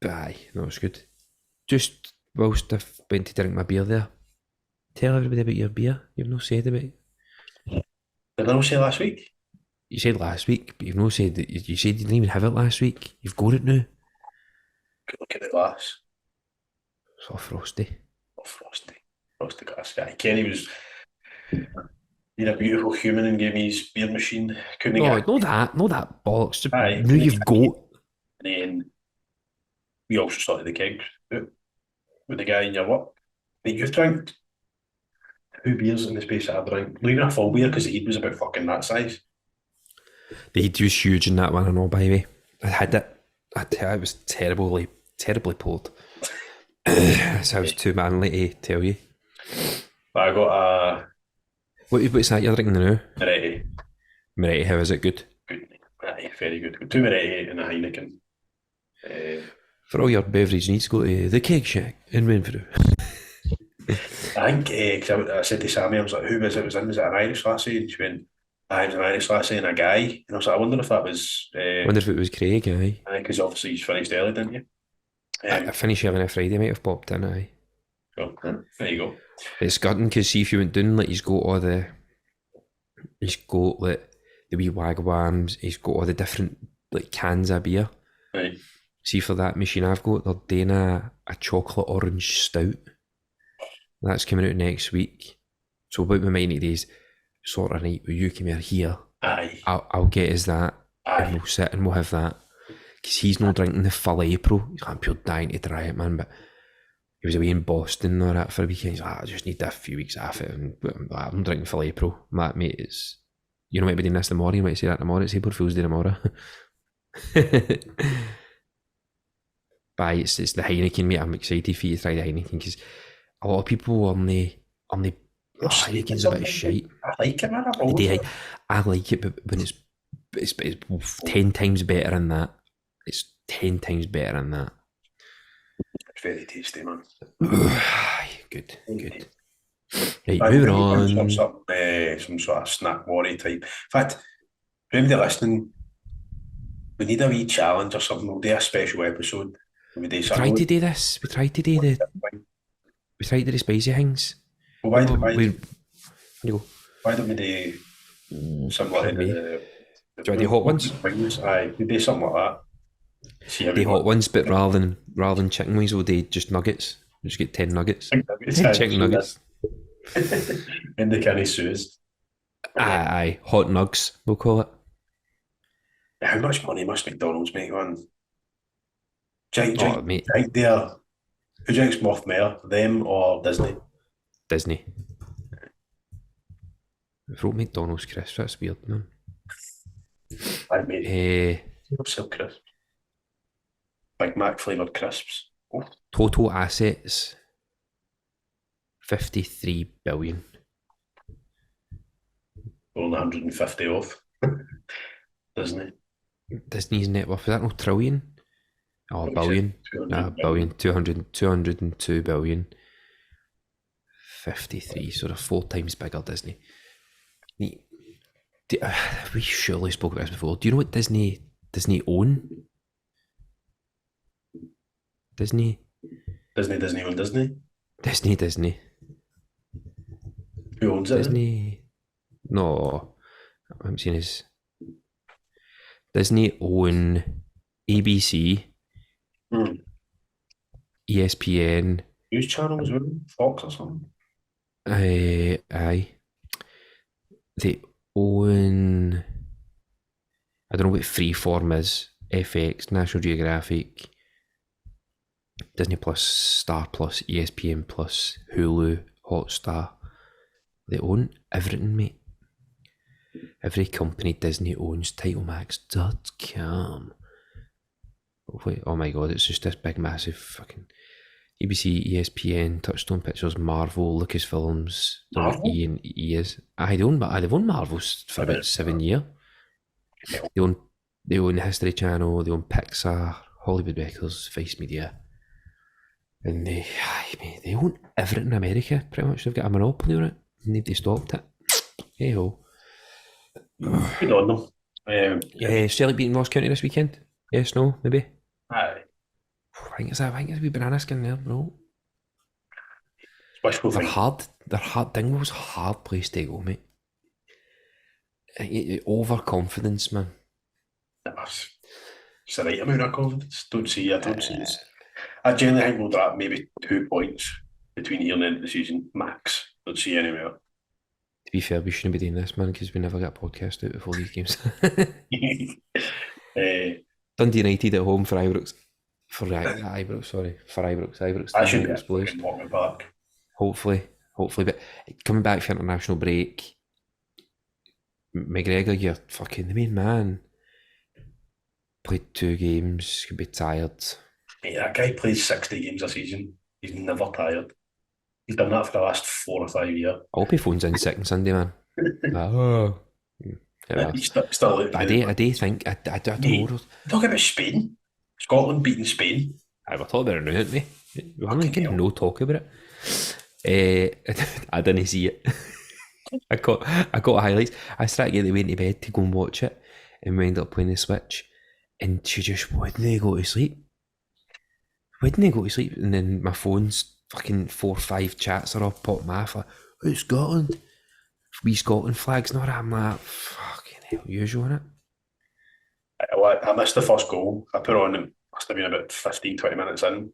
aye, no, it's good. Just whilst I went to drink my beer there, tell everybody about your beer. You've not said about it. Did I not say last week? You said last week, but you've not said that. You said you didn't even have it last week. You've got it now. Look at the glass. It's all frosty. Frosty glass guy. Kenny was being a beautiful human and gave me his beer machine. Couldn't get no that bollocks. Just now you've got. And then we also started the kegs with the guy in your work. Like, you've drank 2 beers in the space that I've drank. Not even a full beer because the heat was about fucking that size. The heat was huge in that one, I know, by the way. I had it. It was terribly poured. So I was too manly to tell you. But I got a... What's that you're drinking now? Moretti, how is it? Good? Good. Aye, very good. 2 Moretti and a Heineken. For all your beverage needs, go to the Keg Shack in Renfrew. I think, cause I said to Sammy, I was like, who was it? Was it an Irish lassie? And she went, it was an Irish lassie and a guy. And I was like, I wonder if that was... wonder if it was Craig, aye. Because obviously he's finished early, didn't you? I finished early on a Friday, might have popped in, aye. Well, there you go. It's gutting because see if you went down, like he's got like the wee wagwams, he's got all the different like cans of beer. Right. See for that machine I've got, they're doing a chocolate orange stout. That's coming out next week. So about my 90 days, sort of night where you come here. Aye. I'll get us that. Aye. And we'll sit and we'll have that. Because he's not drinking the full April. He's like, I'm pure dying to try it, man. But he was away in Boston or that for a weekend. He's like, I just need a few weeks off it. And I'm drinking full April. Like, mate, it's... You know, might be doing this tomorrow. You might say that tomorrow. It's April Fool's Day tomorrow. But it's the Heineken, mate. I'm excited for you to try the Heineken because a lot of people on the Heineken's a bit of shite. I like it, man. I like it, but when it's 10 times better than that. It's 10 times better than that. It's very tasty, man. Good. Right, moving on. Some sort of snack worry type. In fact, for anybody listening, We need a wee challenge or something. We'll do a special episode. We do We something. tried to do this. We tried to do the spicy things. Well, You go. why don't we do something like me. the Do you want the hot ones? Wings? Aye, we do something like that. See how we The hot go. ones, but rather than chicken wings, we'll do just nuggets. We'll just get 10 nuggets. 10 chicken nuggets. In the Kenny Suez. Aye, hot nugs, we'll call it. How much money must McDonald's make on? Mate. Right there. Who drinks Moth Mayor? Them or Disney? Disney. I've wrote McDonald's crisps, that's weird, man. I made sell crisps. Big Mac flavoured crisps. Oh. Total assets 53 billion. Only 150 off. Disney. Disney's net worth, is that no trillion? Oh, billion. 202 billion. 53, so they're 4 times bigger, Disney. We surely spoke about this before. Do you know what Disney own? Disney own Disney? Disney. Who owns it? Disney. No, what I'm saying is Disney own ABC, ESPN. News channels, Fox or something? Aye. They own, I don't know what Freeform is, FX, National Geographic, Disney Plus, Star Plus, ESPN Plus, Hulu, Hotstar. They own everything, mate. Every company Disney owns, TitleMax.com. Oh my god, it's just this big massive fucking ABC, ESPN, Touchstone Pictures, Marvel, Lucasfilms, E is. They've owned Marvel for about 7 years. They own History Channel, they own Pixar, Hollywood Records, Vice Media. And they own everything in America, pretty much. They've got a monopoly on it. Nobody stopped it. Hey ho. Good on them. Celtic beating Ross County this weekend? Yes, no, maybe? Aye. I think it's a wee banana skin there, bro. They're hard. Dingwall's a hard place to go, mate. Overconfidence, man. It's the right amount of confidence. I don't see it. I generally think we'll drop maybe 2 points between here and the end of the season, max. Don't see anywhere. To be fair, we shouldn't be doing this, man, because we never get a podcast out before these games. Dundee United at home for Ibrox. For Ibrox. I should be walking back. Hopefully. But coming back for international break, McGregor, you're fucking the main man. Played 2 games, could be tired. Mate, that guy plays 60 games a season. He's never tired. He's done that for the last 4 or 5 years. I hope he phones in sick on Sunday, man. He's still I do think, I don't know. Talk about Spain. Scotland beating Spain. We're talking about it now, aren't we? We're only getting no talk about it. I didn't see it. I got highlights. I started getting way into bed to go and watch it, and we ended up playing the Switch, and she just wouldn't go to sleep. And then my phone's fucking 4 or 5 chats are all popping off like, "It's Scotland. Wee Scotland flags." Not I'm like, fucking hell, usual, innit? I missed the first goal. I put on, it must have been about 15, 20 minutes in.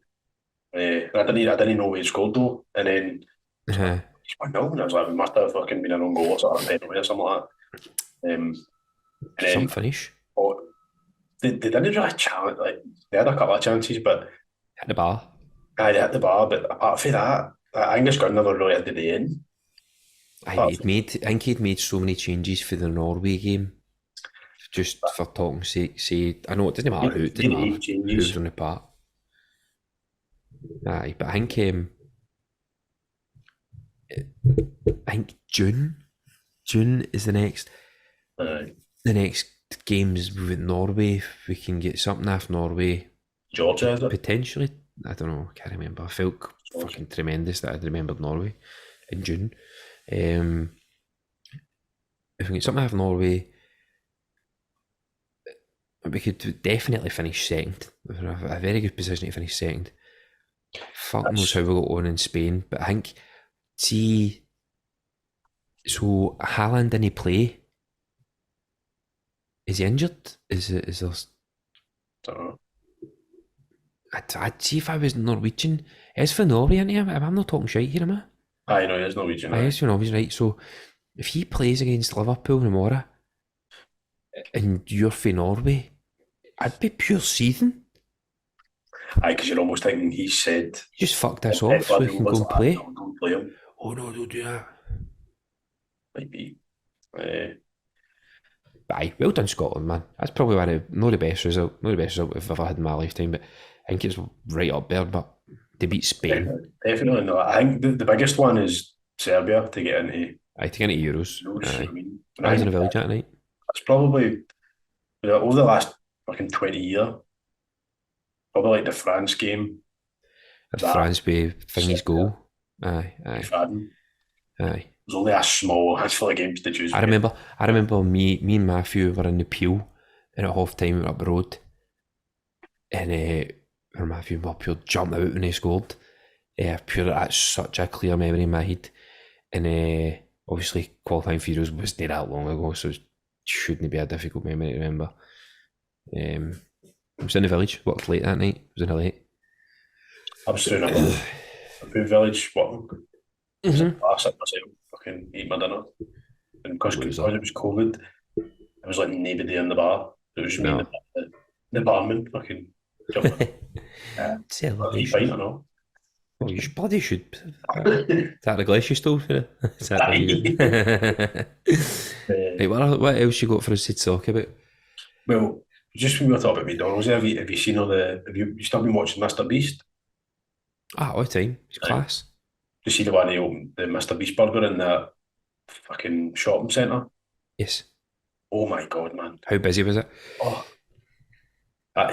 I didn't know he scored though. And then he's 1-0, and I was like, it must have fucking been an own goal or something or something like that. Some finish. They didn't really challenge, like they had a couple of chances, but Hit the bar. They hit the bar, but apart from that, Angus Gunn never really had the day in. I think he'd made so many changes for the Norway game. Just for talking sake, I know it doesn't matter who, it didn't matter who's on the part. Aye, but I think June is the next. The next games with Norway. If we can get something off Norway. Georgia, is it? Potentially. I don't know, I can't remember. I felt fucking tremendous that I'd remembered Norway in June. If we get something off Norway, we could definitely finish second. We're in a very good position to finish second. Fuck knows how we got on in Spain, but I think, see, so Haaland didn't play. Is he injured? Is there? Don't know. I'd see if I was Norwegian. It's for Norway, isn't he? I'm not talking shit here, am I? I know, there's Norwegian. It's for Norway, right? So if he plays against Liverpool tomorrow and you're for Norway, I'd be pure seething. Aye, because you're almost thinking he said, Just fuck this off so we can go and play. Don't play him. Oh no, don't do that. Might be. Aye, well done Scotland, man. That's probably one of not the best result I've ever had in my lifetime, but I think it's right up there. But they beat Spain. Definitely not. I think the biggest one is Serbia to get into. Aye, to get into Euros. I mean, I was in a village that night. That's probably over the last fucking 20 years. Probably like the France game. That's France by Thingy's goal. Aye. There's only a small handful of games to choose. I remember me and Matthew were in the Peel, and at half time we were up the road, and Matthew and Pure jumped out when he scored. That's such a clear memory in my head. And obviously qualifying for Euros wasn't that long ago, so it shouldn't be a difficult memory to remember. I was in the village, worked late that night. I was in a late. I was doing a food village working. I sat myself, fucking eat my dinner. And because it was COVID, it was like nobody in the bar. It was me and the barman fucking jumping. Celebration. Fine, I know. Well, you bloody should. Is that the glass you stole for it? Hey, what else you got for us to talk about? Well, just when we were talking about McDonald's, have you seen have you still been watching Mr. Beast? All the time. It's class. Did you see the one they opened, the Mr. Beast burger in that fucking shopping centre? Yes. Oh my god, man. How busy was it? Oh.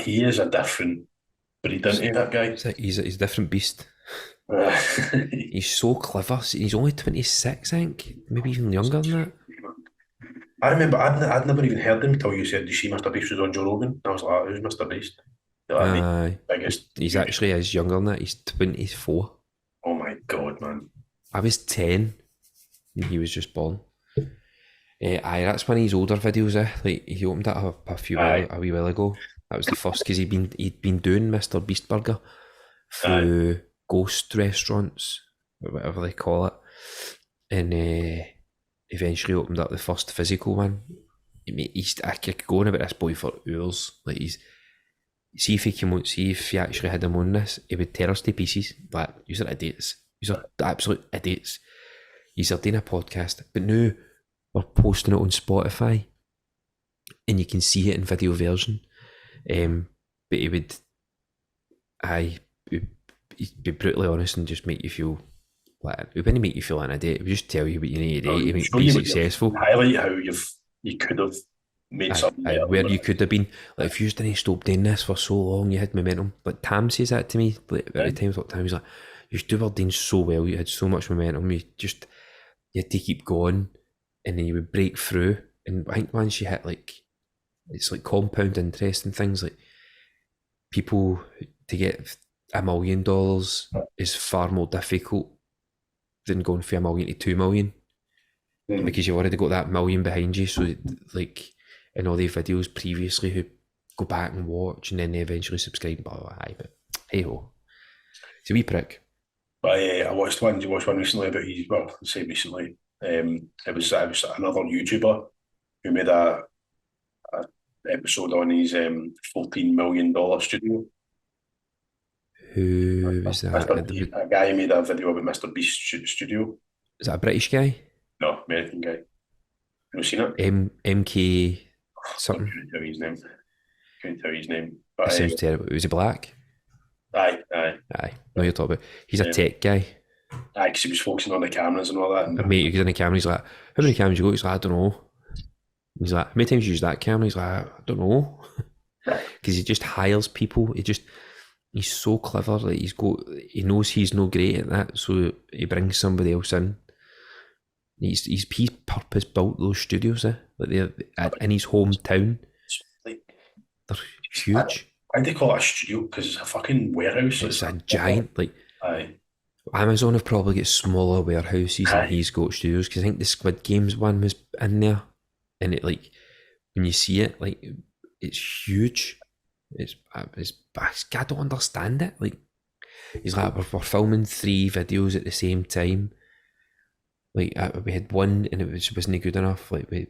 He is a different breed, isn't he, that guy? He's a different beast. He's so clever. He's only 26, I think. Maybe even younger than that. I remember I'd never even heard him until you said, "Did you see Mr. Beast was on Joe Rogan?" I was like, "Who's Mr. Beast?" He's actually is younger than that. He's 24. Oh my god, man! I was 10 and he was just born. That's one of his older videos. Like he opened that up a wee while ago. That was the first because he'd been doing Mr. Beast Burger through ghost restaurants, or whatever they call it, and eventually opened up the first physical one. I could go on about this boy for hours. Like see if he actually had him on this, he would tear us to pieces. But these are idiots. These are absolute idiots. He's doing a podcast, but now we're posting it on Spotify, and you can see it in video version. But he would, he'd be brutally honest and just make you feel like it wouldn't make you feel an idiot. It would just tell you what you need to do to be successful. Highlight how you could have made something better. Where you could have been. Like if you didn't stop doing this for so long, you had momentum. Like Tam says that to me. Like at times, like Tam, he's like, you were doing so well. You had so much momentum. You had to keep going, and then you would break through. And I think once you hit it's like compound interest and things, like people to get $1 million is far more difficult than going from $1 million to 2 million, because you've already got that $1 million behind you. So like in all the videos previously, who go back and watch and then they eventually subscribe, but hey ho, it's a wee prick. But I watched one. You watched one recently about his. Well, I say recently. It was another YouTuber who made a episode on his $14 million studio. Who was that? A guy made a video about Mr. Beast studio. Is that a British guy? No, American guy. Have you seen it? MK something. I couldn't tell his name. But it sounds terrible. Was he black? Aye. No, you're talking about. He's a tech guy. Aye, because he was focusing on the cameras and all that. And mate, he goes on the camera. He's like, "How many cameras you got?" He's like, "I don't know." He's like, "How many times you use that camera?" He's like, "I don't know." Because he just hires people. He's so clever. Like he knows he's no great at that, so he brings somebody else in. He's purpose built those studios. Like they're in his hometown. They're huge. Why do they call it a studio? Because it's a fucking warehouse. It's a giant, like, aye. Amazon have probably got smaller warehouses Aye. and he's got studios, because I think the Squid Games one was in there, and it, like, when you see it, like, it's huge. It's I don't understand it. Like, he's like, we're filming 3 videos at the same time. Like, we had one and it wasn't good enough. Like, we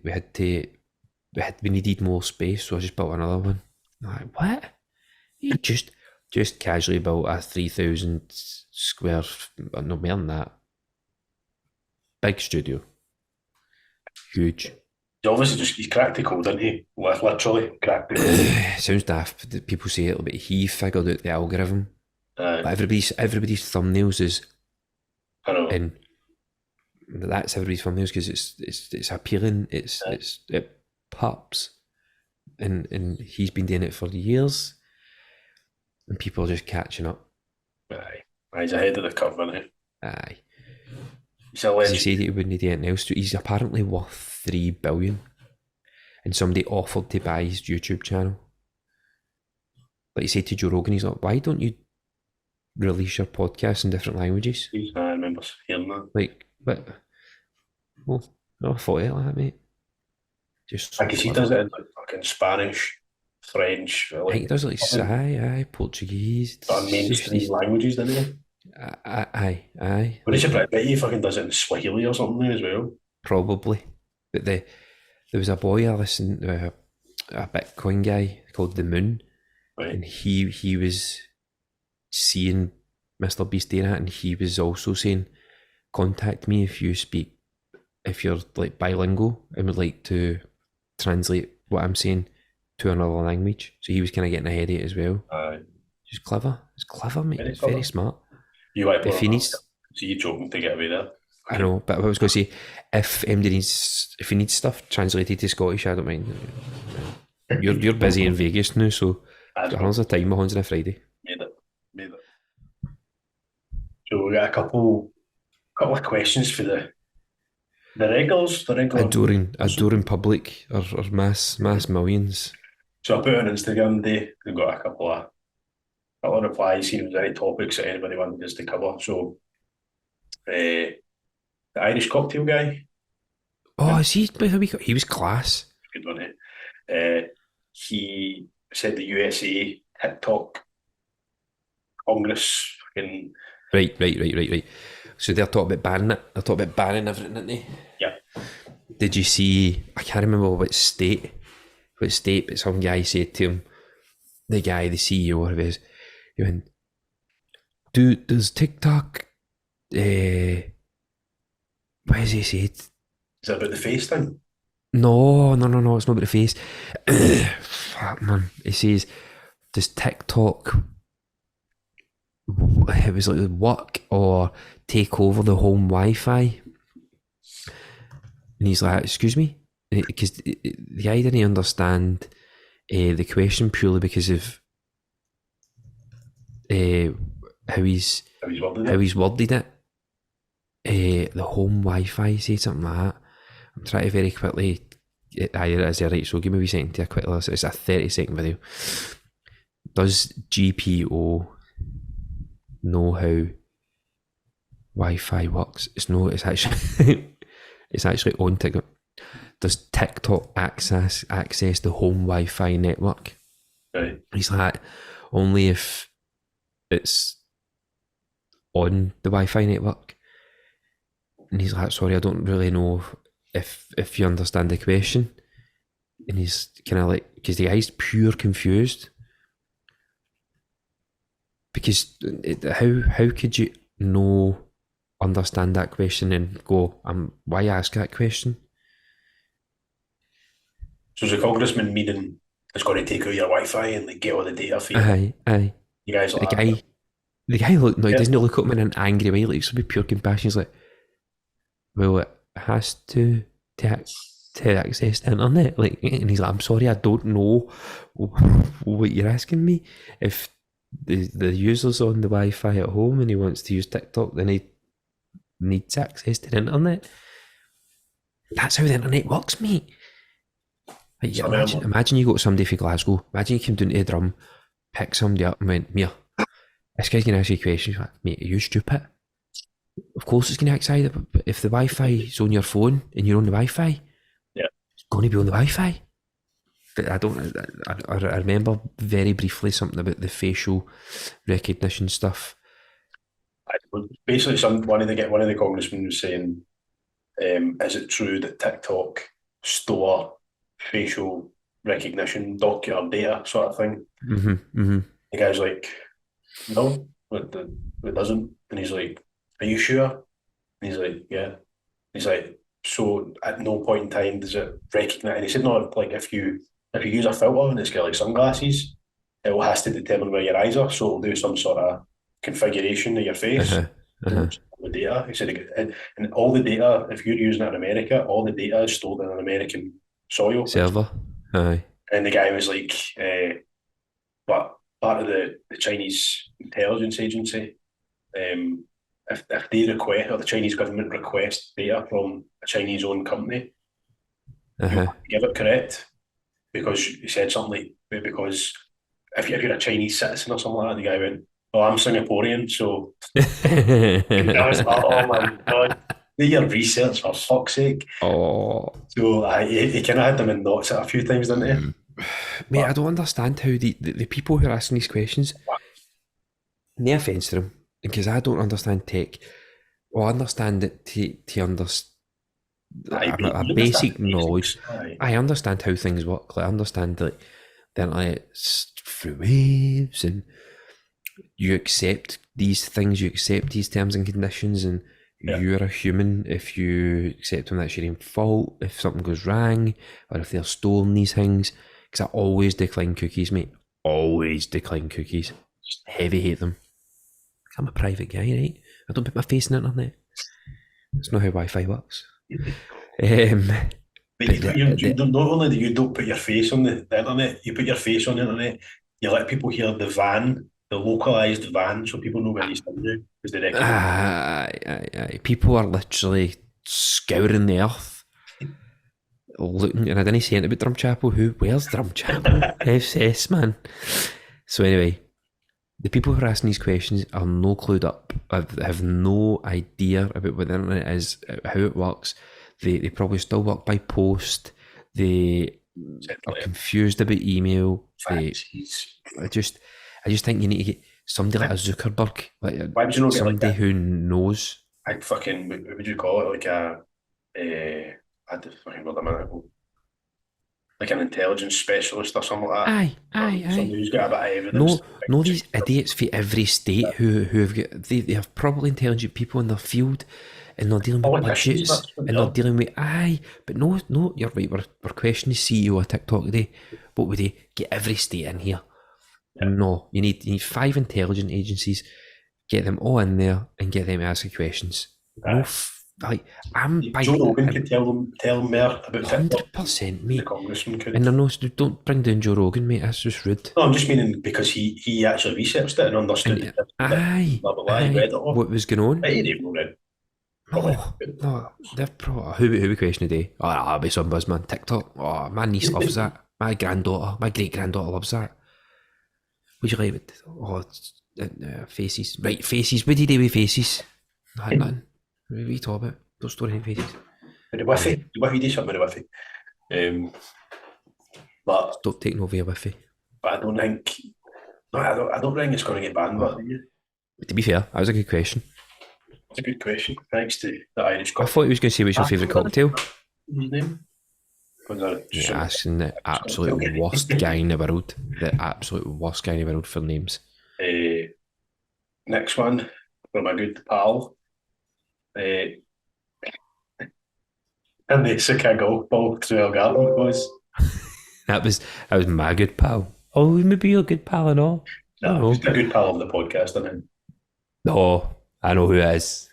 needed more space, so I just built another one. I'm like, what? You just casually built a 3,000 square, no more than that, big studio, huge. He obviously he's cracked the code, didn't he? Literally cracked the code. Sounds daft. People say it, but he figured out the algorithm. Aye. But everybody's thumbnails is, I know. and that's everybody's thumbnails because it's appealing. It pops, and he's been doing it for years, and people are just catching up. Aye. He's ahead of the curve, isn't he? Aye. He's a legend. He said he wouldn't do anything else. He's apparently worth $3 billion, and somebody offered to buy his YouTube channel. Like he said to Joe Rogan, he's like, "Why don't you release your podcast in different languages?" I remember hearing that. Like, but well, no, I thought it like that, mate. Just so I guess he does it in like fucking Spanish, French. I think he does it like Portuguese. Mainstream languages, doesn't he? Aye. But I bet he fucking does it in Swahili or something as well. Probably. But there was a boy I listened to, a Bitcoin guy called The Moon, right. And he was seeing Mr. Beast doing that, and he was also saying, contact me if you're like bilingual and would like to translate what I'm saying to another language. So he was kind of getting ahead of it as well. Aye. Just clever. It's clever, mate. It's very smart. You like if he needs, so you're joking to get away there. I know, but I was going to say, if he needs stuff translated to Scottish, I don't mind. You're busy in Vegas now, so there's a time on a Friday. Made it. So we got a couple of questions for the regulars. Adoring public or mass millions. So I put on Instagram today. We got a couple of replies. If there's any topics that anybody wanted us to cover. So the Irish cocktail guy. Oh, is he? He was class. Good one, eh? He said the USA TikTok Congress fucking. Right. So they're talking about banning it. They're talking about banning everything, aren't they? Yeah. Did you see? I can't remember what state, but some guy said to him, the CEO or whatever it is, he went, does TikTok? What has he said? Is that about the face thing? No, it's not about the face. Fuck, man. He says, does TikTok, it was like work or take over the home Wi-Fi? And he's like, excuse me? Because the guy didn't understand the question purely because of how he's worded it. The home Wi-Fi, say something like that. I'm trying to very quickly. Is it right? So give me a wee second to quickly listen. It's a 30-second video. Does GPO know how Wi-Fi works? It's actually it's actually on TikTok. Does TikTok access the home Wi-Fi network? Right. He's like, only if it's on the Wi-Fi network. And he's like, sorry, I don't really know if you understand the question. And he's kind of like, because the guy's pure confused. Because how could you understand that question and go, why ask that question? So is a congressman meaning it's going to take out your Wi-Fi and like get all the data for you? Aye. You guys like the guy look, no, he doesn't look at him in an angry way, like he's with pure compassion. He's like, well, it has to access the internet, like, and he's like, I'm sorry, I don't know what you're asking me. If the user's on the Wi-Fi at home and he wants to use TikTok, then he needs access to the internet. That's how the internet works, mate. Like, yeah, imagine you go to somebody from Glasgow. Imagine you came down to the drum, pick somebody up and went, Mia, this guy's going to ask you questions. Like, mate, are you stupid? Of course it's going to excite, but if the Wi-Fi is on your phone and you're on the Wi-Fi, it's going to be on the Wi-Fi. But I remember very briefly something about the facial recognition stuff. Basically, one of the congressmen was saying, is it true that TikTok store facial recognition data sort of thing? The guy's like, no, it doesn't. And he's like, are you sure? And he's like, yeah. He's like, so at no point in time does it recognize? And he said, no, like if you use a filter and it's got like sunglasses, it has to determine where your eyes are, so it'll do some sort of configuration of your face. The data. He said, and all the data, if you're using it in America, all the data is stored in an American soil server. Aye. And the guy was like, but part of the Chinese intelligence agency, if they request, or the Chinese government requests data from a Chinese owned company, you have to give it correct, because he said something like, because if you're a Chinese citizen or something like that, the guy went, well, I'm Singaporean, so I was like, oh my God, do your research for fuck's sake. Oh. So he kind of had them in knots a few times, didn't he? Mate, I don't understand how the people who are asking these questions, no offence to them, because I don't understand tech. Well, I understand it to understand a basic knowledge. I understand how things work. Like, I understand that the internet's through waves, and you accept these things, you accept these terms and conditions, and you're a human if you accept them. That's your own fault if something goes wrong, or if they're stolen these things. Because I always decline cookies, mate. Always decline cookies. Just heavy hate them. I'm a private guy, right? I don't put my face on the internet. That's not how Wi-Fi works. But not only do you don't put your face on the internet, you put your face on the internet, you let people hear the localised van, so people know where you stand now. People are literally scouring the earth, looking, and I didn't say anything about Drumchapel. Where's Drumchapel? FS, man. So anyway, the people who are asking these questions are no clued up, have no idea about what the internet is, how it works. They probably still work by post. They are confused about email. I just think you need to get somebody like a Zuckerberg, like somebody who knows. What would you call it? Like an intelligence specialist or something like that. Aye. Somebody who's got a bit of evidence. No, these idiots for every state who have got, they have probably intelligent people in their field, and they're dealing with budgets, and they're dealing with but no, you're right. We're questioning the CEO of TikTok today. What would they get every state in here? Yeah. No, you need 5 intelligence agencies, get them all in there, and get them asking questions. No, Joe Rogan could tell them more about 100%, mate. The congressman could. And don't bring down Joe Rogan, mate. That's just rude. No, I'm just meaning because he actually researched it and understood it. What was going on? He didn't know it. No, they're probably who we question today. Oh, I'll be some buzz, man. TikTok. Oh, my niece loves that. My great granddaughter loves that. Would you like it? Oh, faces. Right, faces. What do you do with faces? Nothing. What are you talking about? Don't store any faces. The Wi-Fi. The Wi-Fi do something with the Wi-Fi. But stop taking over your Wi-Fi. But I don't think. No, I don't think it's going to get banned. But to be fair, that was a good question. It's a good question. Thanks to the Irish cocktail. I thought he was going to say, what's your favourite cocktail? His name? You're asking the absolute worst guy in the world. The absolute worst guy in the world for names. Next one from my good pal. And the Chicago ball through our garden was. That was my good pal. Oh, maybe you're a good pal and all. No, he's a good pal of the podcast, isn't he? No, I know who it is.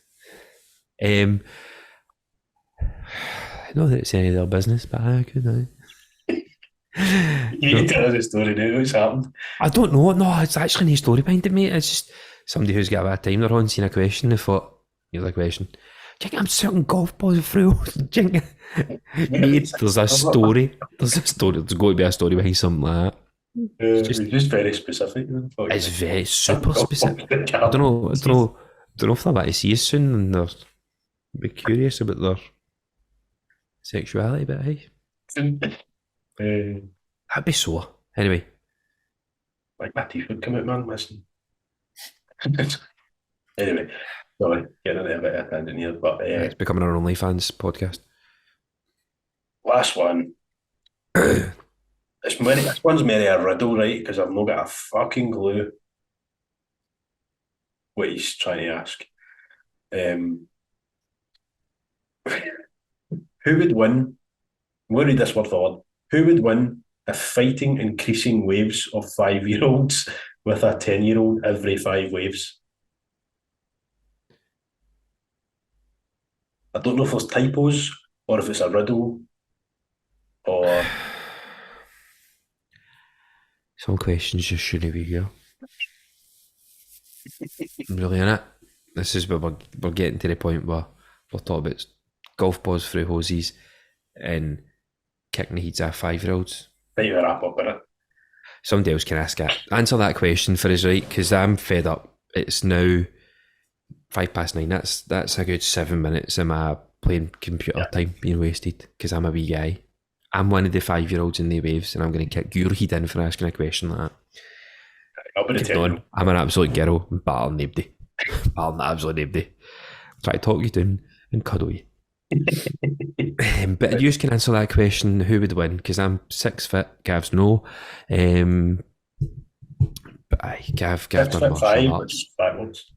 Not that it's any of their business, but I could. You need to tell us the story now. What's happened? I don't know. No, it's actually no story behind it, mate. It's just somebody who's got a bit of time they're on, seen a question, they thought, here's a question. Do you think I'm shooting golf balls through? Do you think... Mate, there's a story. There's going to be a story behind something like that. It's just very specific. It's very super specific. I don't know if they're about to see us soon and they're be curious about their sexuality, but hey. That'd be sore. Anyway. Like my teeth would come out, man, listen. Anyway, sorry, getting a bit of a tangent here, but it's becoming our OnlyFans podcast. Last one. This one's merely a riddle, right? Because I've not got a fucking clue what he's trying to ask. Who would win? I'm going to read this word for word. Who would win if fighting increasing waves of 5-year-olds with a 10-year-old every 5 waves? I don't know if there's typos or if it's a riddle or... Some questions just shouldn't be here. Really, innit? This is where we're getting to the point where we're talking about golf balls through hoses and kicking the heads out of 5-year-olds. Right, you wrap up with it. Somebody else can answer that question for us, right? Because I'm fed up. It's now 9:05. That's a good 7 minutes of my playing computer time being wasted because I'm a wee guy. I'm one of the 5-year-olds in the waves and I'm going to kick your head in for asking a question like that. I'll be the I'm an absolute girl. I'm battling nobody. Battling absolutely nobody. Try to talk you down and cuddle you. But you can answer that question, who would win? Because I'm 6 foot, Gav's no. But Gav 6'5", which is backwards.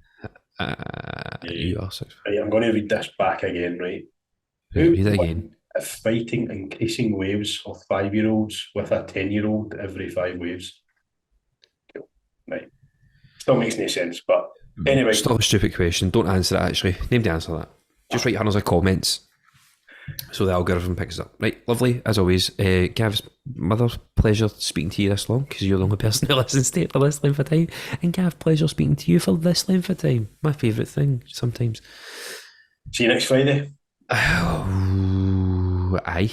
You are 6 foot. Right, I'm going to read this back again, right? Read it again. If fighting increasing waves of 5-year-olds with a 10-year-old every 5 waves. Cool. Right. Still makes no sense, but anyway. Stop a stupid question. Don't answer it, actually. Nobody answer that. Just write hundreds of comments so the algorithm picks it up. Right, lovely, as always. Gav's mother, pleasure speaking to you this long because you're the only person who listens to it for this length of time. And Gav, pleasure speaking to you for this length of time. My favourite thing sometimes. See you next Friday. Aye.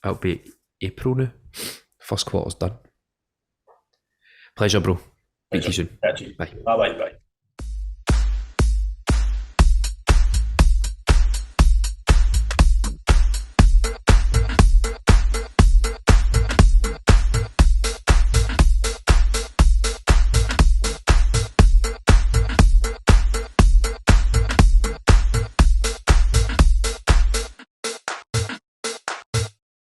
That'll be April now. First quarter's done. Pleasure, bro. Speak to you soon. Bye. Bye.